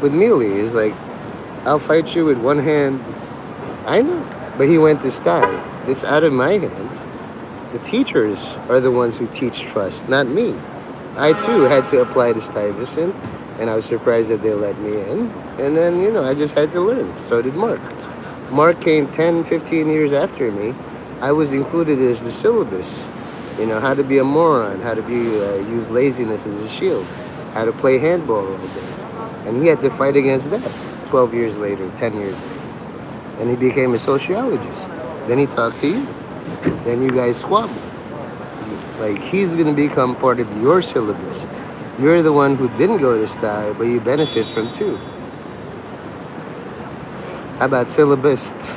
with Mealy, it's like I'll fight you with one hand. I know, but he went to style. It's out of my hands. The teachers are the ones who teach trust, not me. I too had to apply to Stuyvesant, and I was surprised that they let me in. And then, I just had to learn. So did Mark. Mark came 10, 15 years after me. I was included as the syllabus. How to be a moron, how to use laziness as a shield, how to play handball all day. And he had to fight against that 12 years later, 10 years later. And he became a sociologist. Then he talked to you. Then you guys squabbled. Like he's gonna become part of your syllabus. You're the one who didn't go to style, but you benefit from two. How about syllabist?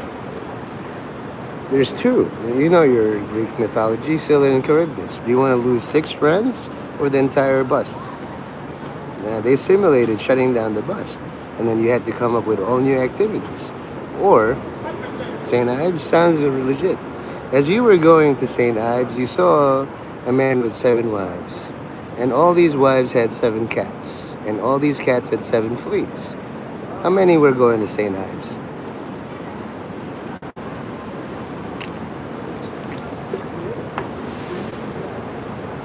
There's two. You know your Greek mythology, Scylla and Charybdis. Do you want to lose 6 friends or the entire bust? They simulated shutting down the bust, and then you had to come up with all new activities. Or St. Ives sounds legit. As you were going to St. Ives, you saw a man with 7 wives. And all these wives had 7 cats. And all these cats had 7 fleas. How many were going to St. Ives?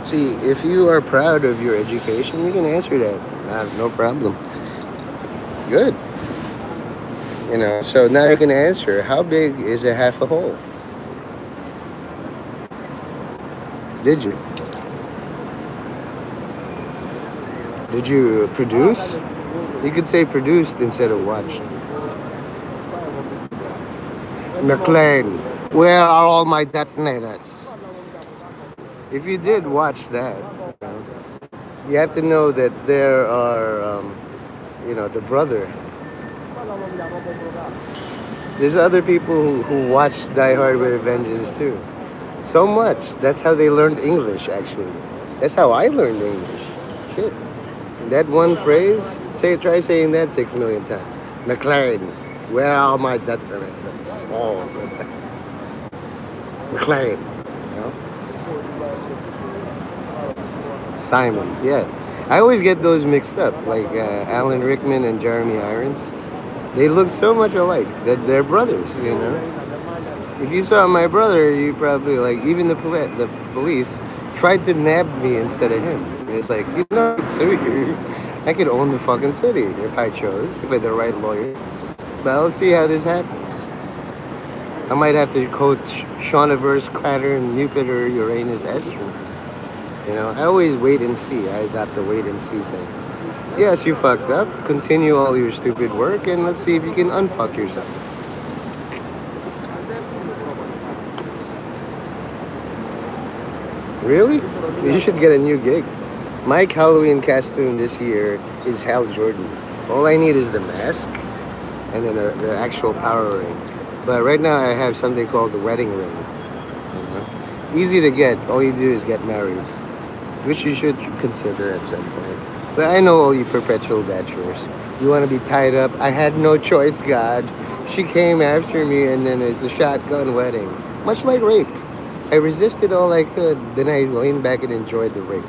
See, if you are proud of your education, you can answer that. No problem. Good. So now you can answer, how big is a half a hole? Did you? Did you produce? You could say produced instead of watched. McLean, where are all my detonators? If you did watch that, you have to know that there are, the brother. There's other people who watched Die Hard with a Vengeance too. So much. That's how they learned English, actually. That's how I learned English. Shit. That one phrase, try saying that 6 million times. McLaren, where are my that's all. That's it. McLaren, Simon, yeah. I always get those mixed up, like Alan Rickman and Jeremy Irons. They look so much alike that they're brothers. If you saw my brother, you probably even the police tried to nab me instead of him. It's like, I could sue you. I could own the fucking city if I chose, if I had the right lawyer. But I'll see how this happens. I might have to coach Shaunaverse, Saturn, Jupiter, Uranus, astronaut. I always wait and see. I adopt the wait and see thing. Yes, you fucked up. Continue all your stupid work, and let's see if you can unfuck yourself. Really? You should get a new gig. My Halloween costume this year is Hal Jordan. All I need is the mask and then the actual power ring. But right now I have something called the wedding ring. Easy to get. All you do is get married, which you should consider at some point. But I know all you perpetual bachelors. You want to be tied up. I had no choice, God. She came after me, and then it's a shotgun wedding. Much like rape. I resisted all I could, then I leaned back and enjoyed the rape.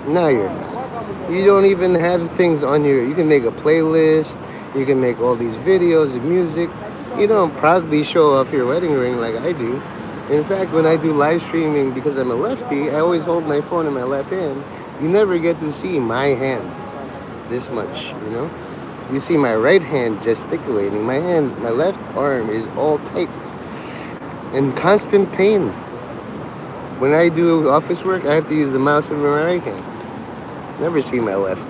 No, you're not. You don't even have things on you can make a playlist, you can make all these videos of music. You don't proudly show off your wedding ring like I do. In fact, when I do live streaming, because I'm a lefty, I always hold my phone in my left hand. You never get to see my hand this much. You see my right hand gesticulating. My left arm is all tight. In constant pain. When I do office work, I have to use the mouse in my right hand. Never see my left.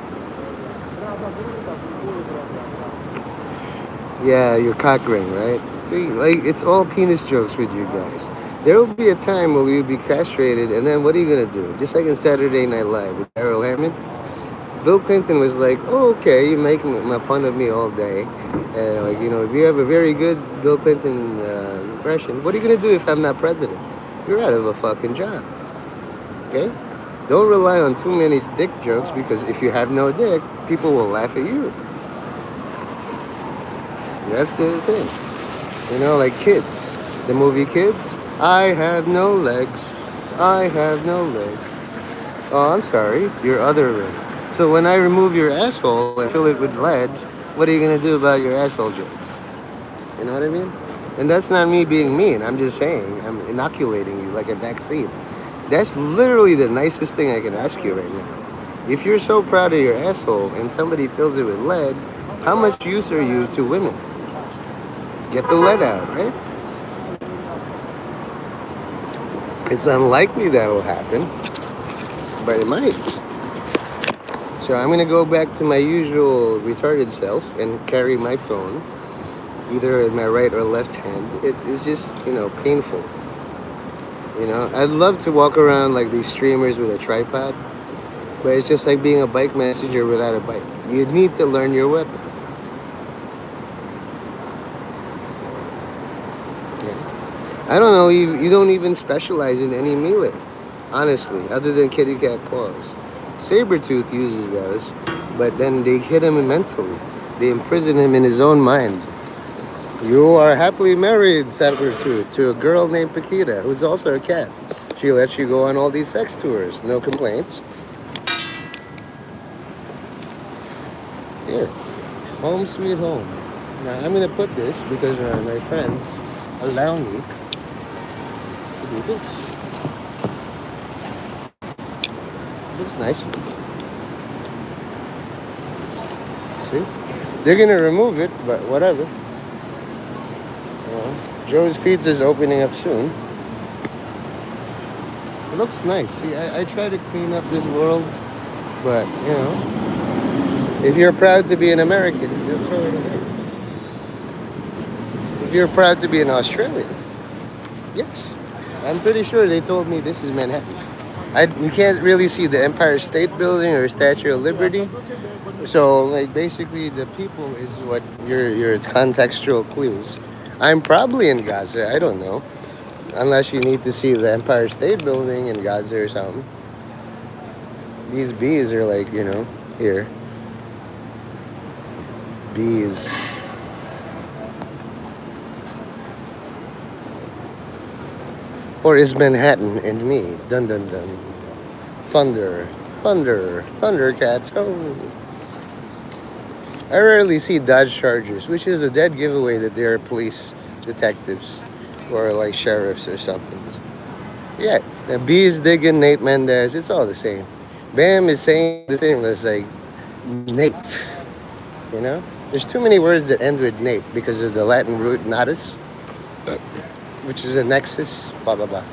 Yeah, your cock ring, right? See, it's all penis jokes with you guys. There will be a time where you'll be castrated, and then what are you gonna do? Just like in Saturday Night Live with Daryl Hammond. Bill Clinton was like, "Oh, okay, you make fun of me all day. If you have a very good Bill Clinton impression, what are you gonna do if I'm not president? you're out of a fucking job. Okay? Don't rely on too many dick jokes because if you have no dick, people will laugh at you. That's the thing. You know, like Kids, the movie Kids. I have no legs. I have no legs. Oh, I'm sorry, your other leg. So when I remove your asshole and fill it with lead, what are you gonna do about your asshole jokes? You know what I mean? And that's not me being mean. I'm just saying, I'm inoculating you like a vaccine. That's literally the nicest thing I can ask you right now. If you're so proud of your asshole and somebody fills it with lead, how much use are you to women? Get the lead out, right? It's unlikely that'll happen, but it might. So I'm gonna go back to my usual retarded self and carry my phone, either in my right or left hand. It is just, painful. I'd love to walk around like these streamers with a tripod, but it's just like being a bike messenger without a bike. You need to learn your weapon. Yeah. I don't know, you don't even specialize in any melee, honestly, other than kitty cat claws. Sabretooth uses those, but then they hit him mentally. They imprison him in his own mind. You are happily married, Sabretooth, to a girl named Paquita, who's also a cat. She lets you go on all these sex tours, no complaints. Here, home sweet home. Now I'm gonna put this because my friends allow me to do this. Looks nice. See? They're gonna remove it, but whatever. Joe's Pizza's opening up soon. It looks nice. See, I try to clean up this world, but if you're proud to be an American, you'll throw it away. If you're proud to be an Australian, yes. I'm pretty sure they told me this is Manhattan. You can't really see the Empire State Building or Statue of Liberty. So, like, basically, the people is what your contextual clues. I'm probably in Gaza. I don't know, unless you need to see the Empire State Building in Gaza or something. These bees are like, here. Bees. Or is Manhattan and me? Dun dun dun. Thunder, thunder, Thundercats. Oh. I rarely see Dodge Chargers, which is the dead giveaway that they're police detectives or like sheriffs or something. Yeah, B is digging Nate Mendez. It's all the same. Bam is saying the thing that's like Nate. There's too many words that end with Nate because of the Latin root natus, which is a nexus. Blah blah blah.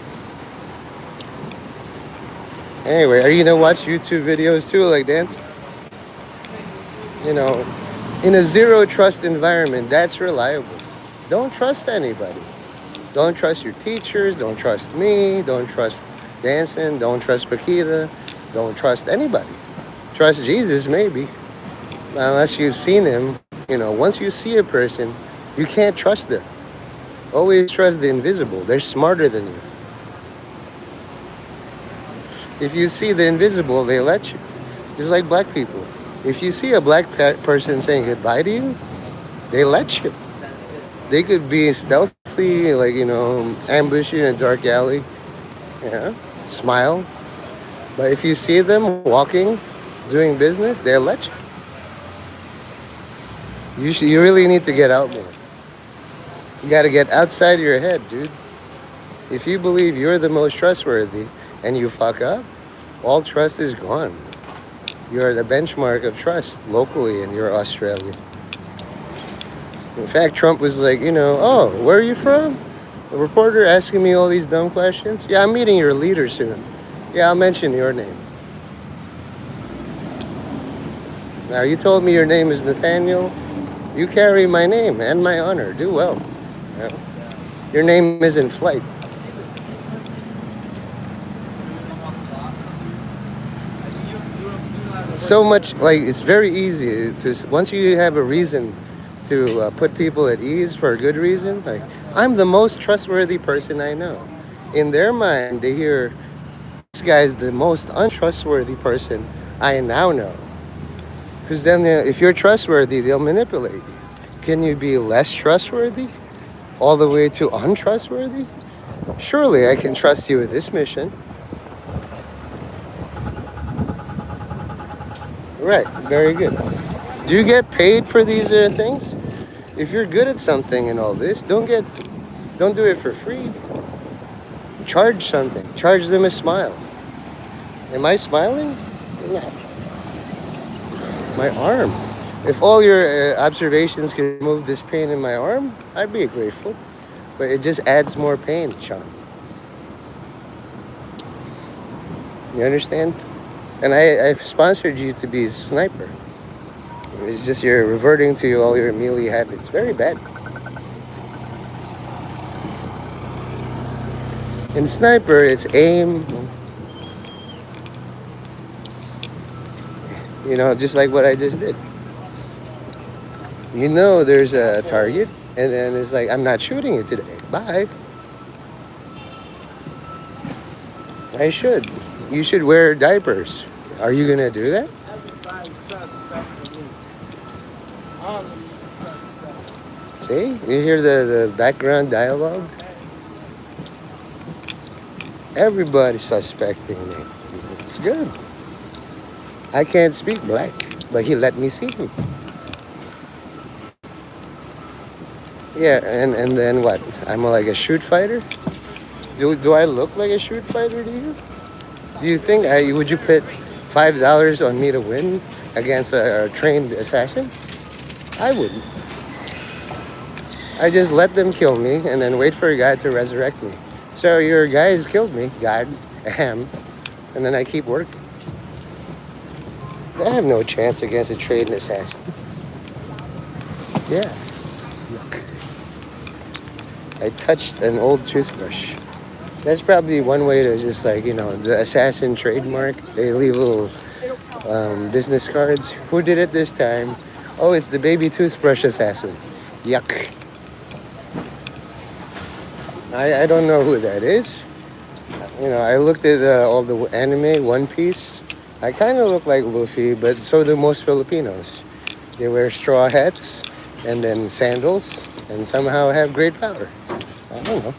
Anyway, are you gonna watch YouTube videos too, like dance? In a zero trust environment, that's reliable. Don't trust anybody. Don't trust your teachers. Don't trust me. Don't trust dancing. Don't trust Paquita. Don't trust anybody. Trust Jesus, maybe. Unless you've seen him. Once you see a person, you can't trust them. Always trust the invisible. They're smarter than you. If you see the invisible, they let you. Just like black people. If you see a black person saying goodbye to you, they let you. They could be stealthy, like, ambush you in a dark alley. Smile. But if you see them walking, doing business, they'll let you. You really need to get out more. You got to get outside your head, dude. If you believe you're the most trustworthy and you fuck up, all trust is gone. You're the benchmark of trust locally and you're Australian. In fact, Trump was like, oh, where are you from? A reporter asking me all these dumb questions. Yeah, I'm meeting your leader soon. Yeah, I'll mention your name. Now, you told me your name is Nathaniel. You carry my name and my honor. Do well. Your name is in flight. So much, like, it's very easy to, once you have a reason to put people at ease for a good reason, like, I'm the most trustworthy person I know. In their mind, they hear this guy is the most untrustworthy person I now know. Because then, if you're trustworthy, they'll manipulate you. Can you be less trustworthy? All the way to untrustworthy? Surely I can trust you with this mission. Right, very good. Do you get paid for these things? If you're good at something and all this, don't do it for free. Charge something. Charge them a smile. Am I smiling? No. My arm. If all your observations could remove this pain in my arm, I'd be grateful. But it just adds more pain, Sean. You understand? And I've sponsored you to be a sniper. It's just you're reverting to all your melee habits. Very bad. In sniper, it's aim, just like what I just did. There's a target, and then it's like, I'm not shooting you today. Bye. I should. You should wear diapers. Are you going to do that? Everybody suspect me. All of you suspect. See? You hear the background dialogue? Everybody's suspecting me. It's good. I can't speak black, but he let me see him. Yeah, and then what? I'm like a shoot fighter? Do I look like a shoot fighter to you? Do you think would you put $5 on me to win against a trained assassin? I wouldn't. I just let them kill me and then wait for a God to resurrect me. So your guys killed me, God, ahem, and then I keep working. I have no chance against a trained assassin. Yeah. I touched an old toothbrush. That's probably one way to just the assassin trademark. They leave little business cards. Who did it this time? Oh, it's the baby toothbrush assassin. Yuck. I don't know who that is. I looked at all the anime, One Piece. I kind of look like Luffy, but so do most Filipinos. They wear straw hats and then sandals and somehow have great power. I don't know.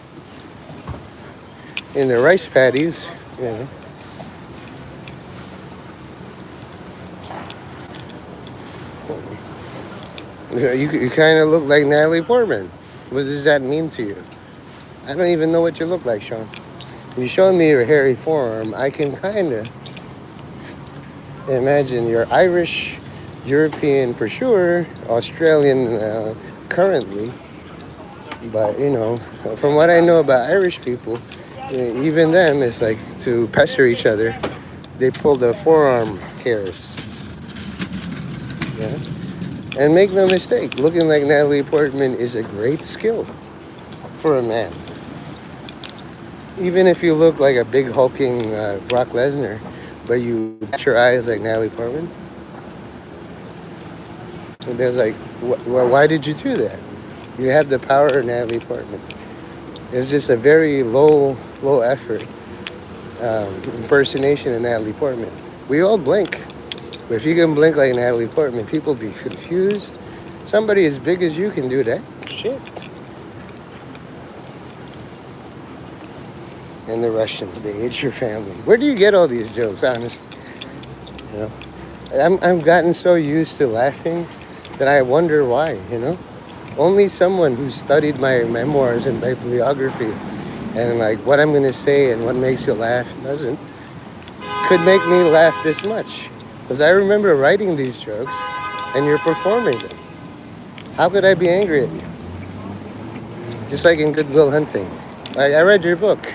In the rice paddies, you kind of look like Natalie Portman. What does that mean to you? I don't even know what you look like, Sean. You showed me your hairy forearm. I can kind of imagine you're Irish, European for sure, Australian currently. But, from what I know about Irish people, even them, it's like to pester each other. They pull the forearm hairs. Yeah. And make no mistake, looking like Natalie Portman is a great skill for a man. Even if you look like a big hulking Brock Lesnar, but you bat your eyes like Natalie Portman, and there's like, why did you do that? You have the power of Natalie Portman. It's just a very low effort impersonation of Natalie Portman. We all blink. But if you can blink like Natalie Portman, people be confused. Somebody as big as you can do that. Shit. And the Russians, they hate your family. Where do you get all these jokes, honestly? I'm gotten so used to laughing that I wonder why, Only someone who studied my memoirs and bibliography and like what I'm going to say and what makes you laugh doesn't could make me laugh this much. Because I remember writing these jokes and you're performing them. How could I be angry at you? Just like in Good Will Hunting. I read your book,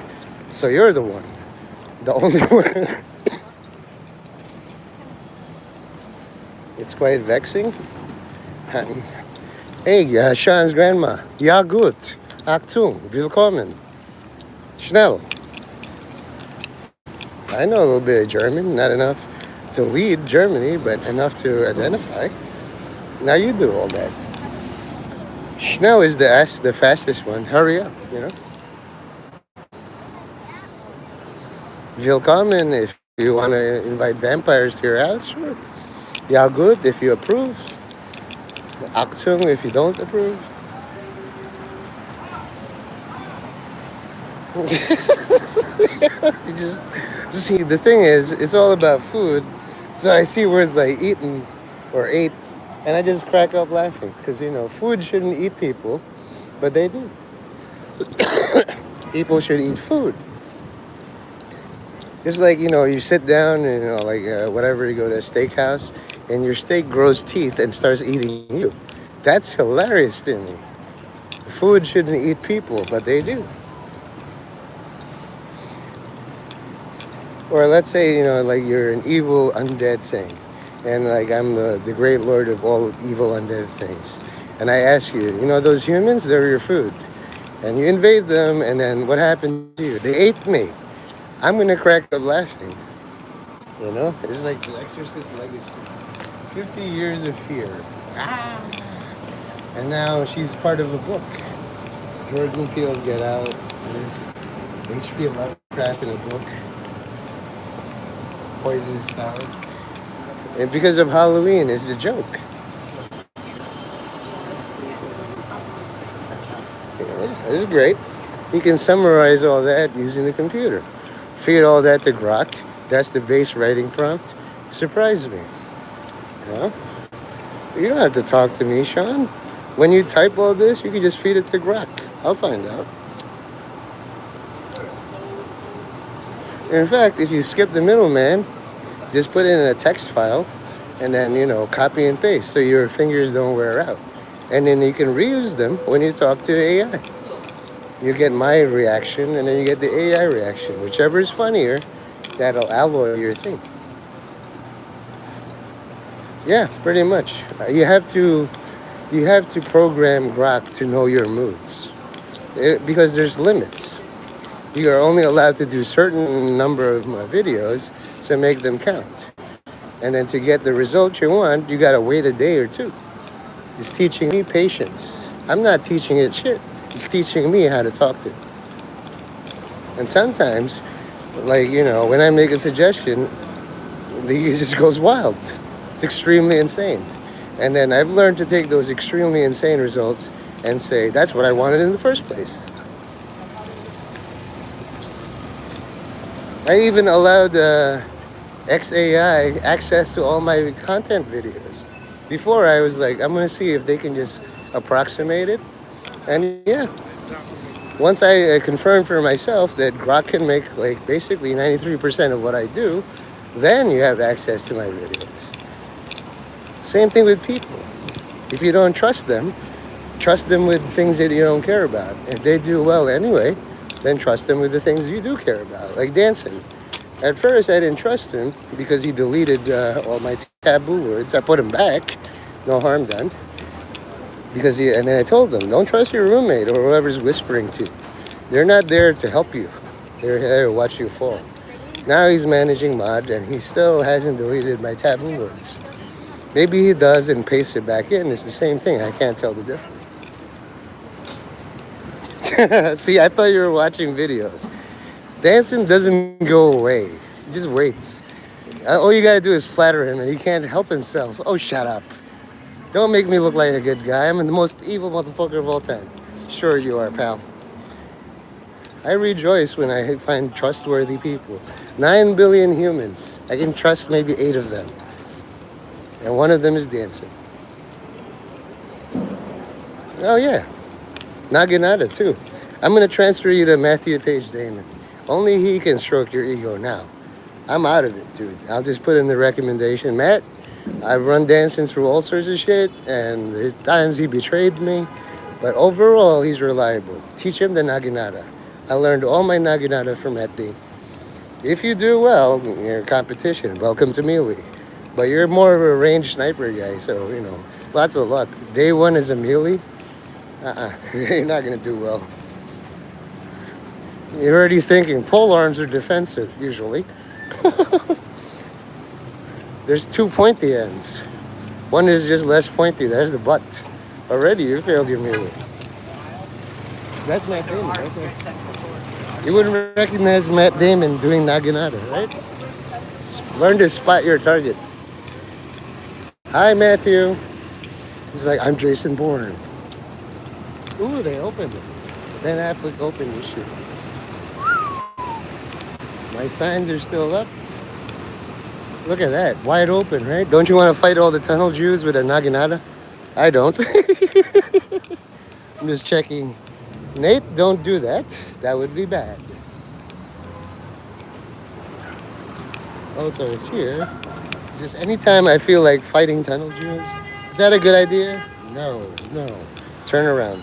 so you're the one. The only one. It's quite vexing. Hey, Sean's grandma. Ja gut. Achtung. Willkommen. Schnell. I know a little bit of German, not enough to lead Germany, but enough to identify. Now you do all that. Schnell is the fastest one. Hurry up, Willkommen if you want to invite vampires to your house, sure. Yeah, good if you approve. Achtung if you don't approve. You just see, the thing is, it's all about food. So I see words like eaten or ate, and I just crack up laughing because food shouldn't eat people, but they do. People should eat food. Just like you sit down and like whatever you go to a steakhouse, and your steak grows teeth and starts eating you. That's hilarious to me. Food shouldn't eat people, but they do. Or let's say, like you're an evil undead thing. And like I'm the great lord of all evil undead things. And I ask you, those humans, they're your food. And you invade them, and then what happened to you? They ate me. I'm gonna crack up laughing. It's like the Exorcist legacy. 50 years of fear. Ah! And now she's part of a book. Jordan Peele's Get Out. There's H.P. Lovecraft in a book. Poisonous Ballad. And because of Halloween, it's a joke. This is great. You can summarize all that using the computer. Feed all that to Grok. That's the base writing prompt. Surprise me. You know? You don't have to talk to me, Sean. When you type all this, you can just feed it to Grok. I'll find out. In fact, if you skip the middleman, just put it in a text file and then, copy and paste so your fingers don't wear out. And then you can reuse them when you talk to AI. You get my reaction and then you get the AI reaction. Whichever is funnier, that'll alloy your thing. Yeah, pretty much. You have to program Grok to know your moods because there's limits. You are only allowed to do certain number of videos to make them count. And then to get the result you want, you gotta wait a day or two. It's teaching me patience. I'm not teaching it shit. It's teaching me how to talk to it. And sometimes, like, when I make a suggestion, it just goes wild. It's extremely insane. And then I've learned to take those extremely insane results and say, that's what I wanted in the first place. I even allowed XAI access to all my content videos. Before I was like, I'm going to see if they can just approximate it. And yeah, once I confirmed for myself that Grok can make like basically 93% of what I do, then you have access to my videos. Same thing with people. If you don't trust them with things that you don't care about. If they do well anyway, then trust them with the things you do care about, like dancing. At first, I didn't trust him because he deleted all my taboo words. I put him back, no harm done. And then I told them, don't trust your roommate or whoever's whispering to you. They're not there to help you. They're there to watch you fall. Now he's managing mod and he still hasn't deleted my taboo words. Maybe he does and pastes it back in. It's the same thing. I can't tell the difference. See, I thought you were watching videos. Dancing doesn't go away. He just waits. All you gotta do is flatter him and he can't help himself. Oh, shut up. Don't make me look like a good guy. I'm the most evil motherfucker of all time. Sure you are, pal. I rejoice when I find trustworthy people. 9 billion humans. I can trust maybe 8 of them. And one of them is dancing. Oh, yeah. Naginata, too. I'm going to transfer you to Matthew Page Damon. Only he can stroke your ego now. I'm out of it, dude. I'll just put in the recommendation. Matt, I've run dancing through all sorts of shit, and there's times he betrayed me. But overall, he's reliable. Teach him the Naginata. I learned all my Naginata from Matt D. If you do well, you're in competition. Welcome to Melee. But you're more of a ranged sniper guy, so, lots of luck. Day 1 is a melee. You're not going to do well. You're already thinking pole arms are defensive, usually. There's 2 pointy ends. One is just less pointy. That's the butt. Already, you failed your melee. That's my thing right there. You wouldn't recognize Matt Damon doing naginata, right? Learn to spot your target. Hi, Matthew. He's like, I'm Jason Bourne. Ooh, they opened it. Ben Affleck opened this shit. My signs are still up. Look at that. Wide open, right? Don't you want to fight all the tunnel Jews with a naginata? I don't. I'm just checking. Nate, don't do that. That would be bad. Also, it's here. Just anytime I feel like fighting tunnel Jews, is that a good idea? No, no. Turn around.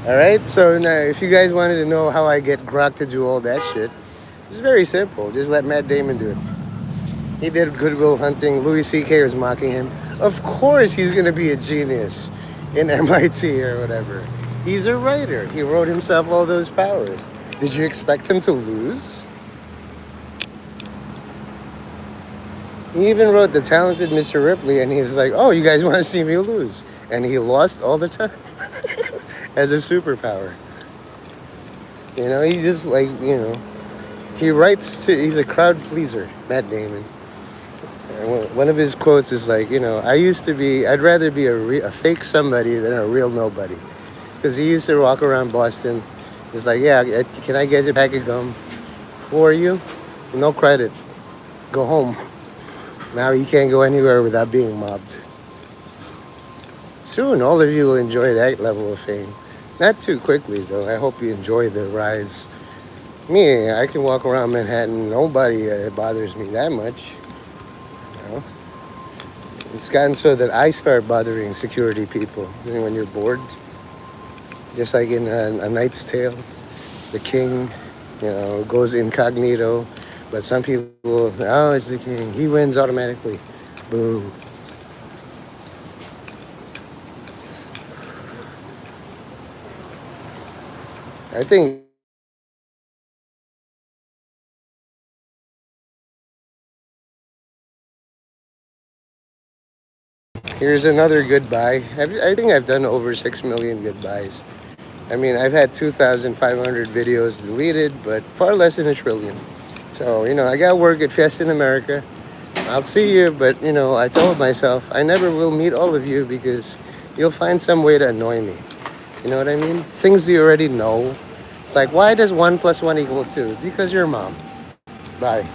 All right. So now, if you guys wanted to know how I get Grok to do all that shit, it's very simple. Just let Matt Damon do it. He did Goodwill Hunting. Louis C.K. was mocking him. Of course, he's gonna be a genius in MIT or whatever. He's a writer. He wrote himself all those powers. Did you expect him to lose? He even wrote The Talented Mr. Ripley, and he's like, "Oh, you guys want to see me lose?" And he lost all the time as a superpower. You know, he just like he writes to. He's a crowd pleaser, Matt Damon. And one of his quotes is like, I used to be. I'd rather be a fake somebody than a real nobody, because he used to walk around Boston. He's like, "Yeah, can I get a pack of gum? Who are you? No credit. Go home." Now he can't go anywhere without being mobbed. Soon, all of you will enjoy that level of fame. Not too quickly, though. I hope you enjoy the rise. Me, I can walk around Manhattan. Nobody bothers me that much. You know? It's gotten so that I start bothering security people. When you're bored, just like in A Knight's Tale, the king, goes incognito. But some people, oh, it's the king. He wins automatically. Boo. I think here's another goodbye. I think I've done over 6 million goodbyes. I mean, I've had 2,500 videos deleted, but far less than a trillion. So, I got work at Fest in America. I'll see you, but, I told myself I never will meet all of you because you'll find some way to annoy me. You know what I mean? Things you already know. It's like, why does 1 + 1 = 2? Because you're mom. Bye.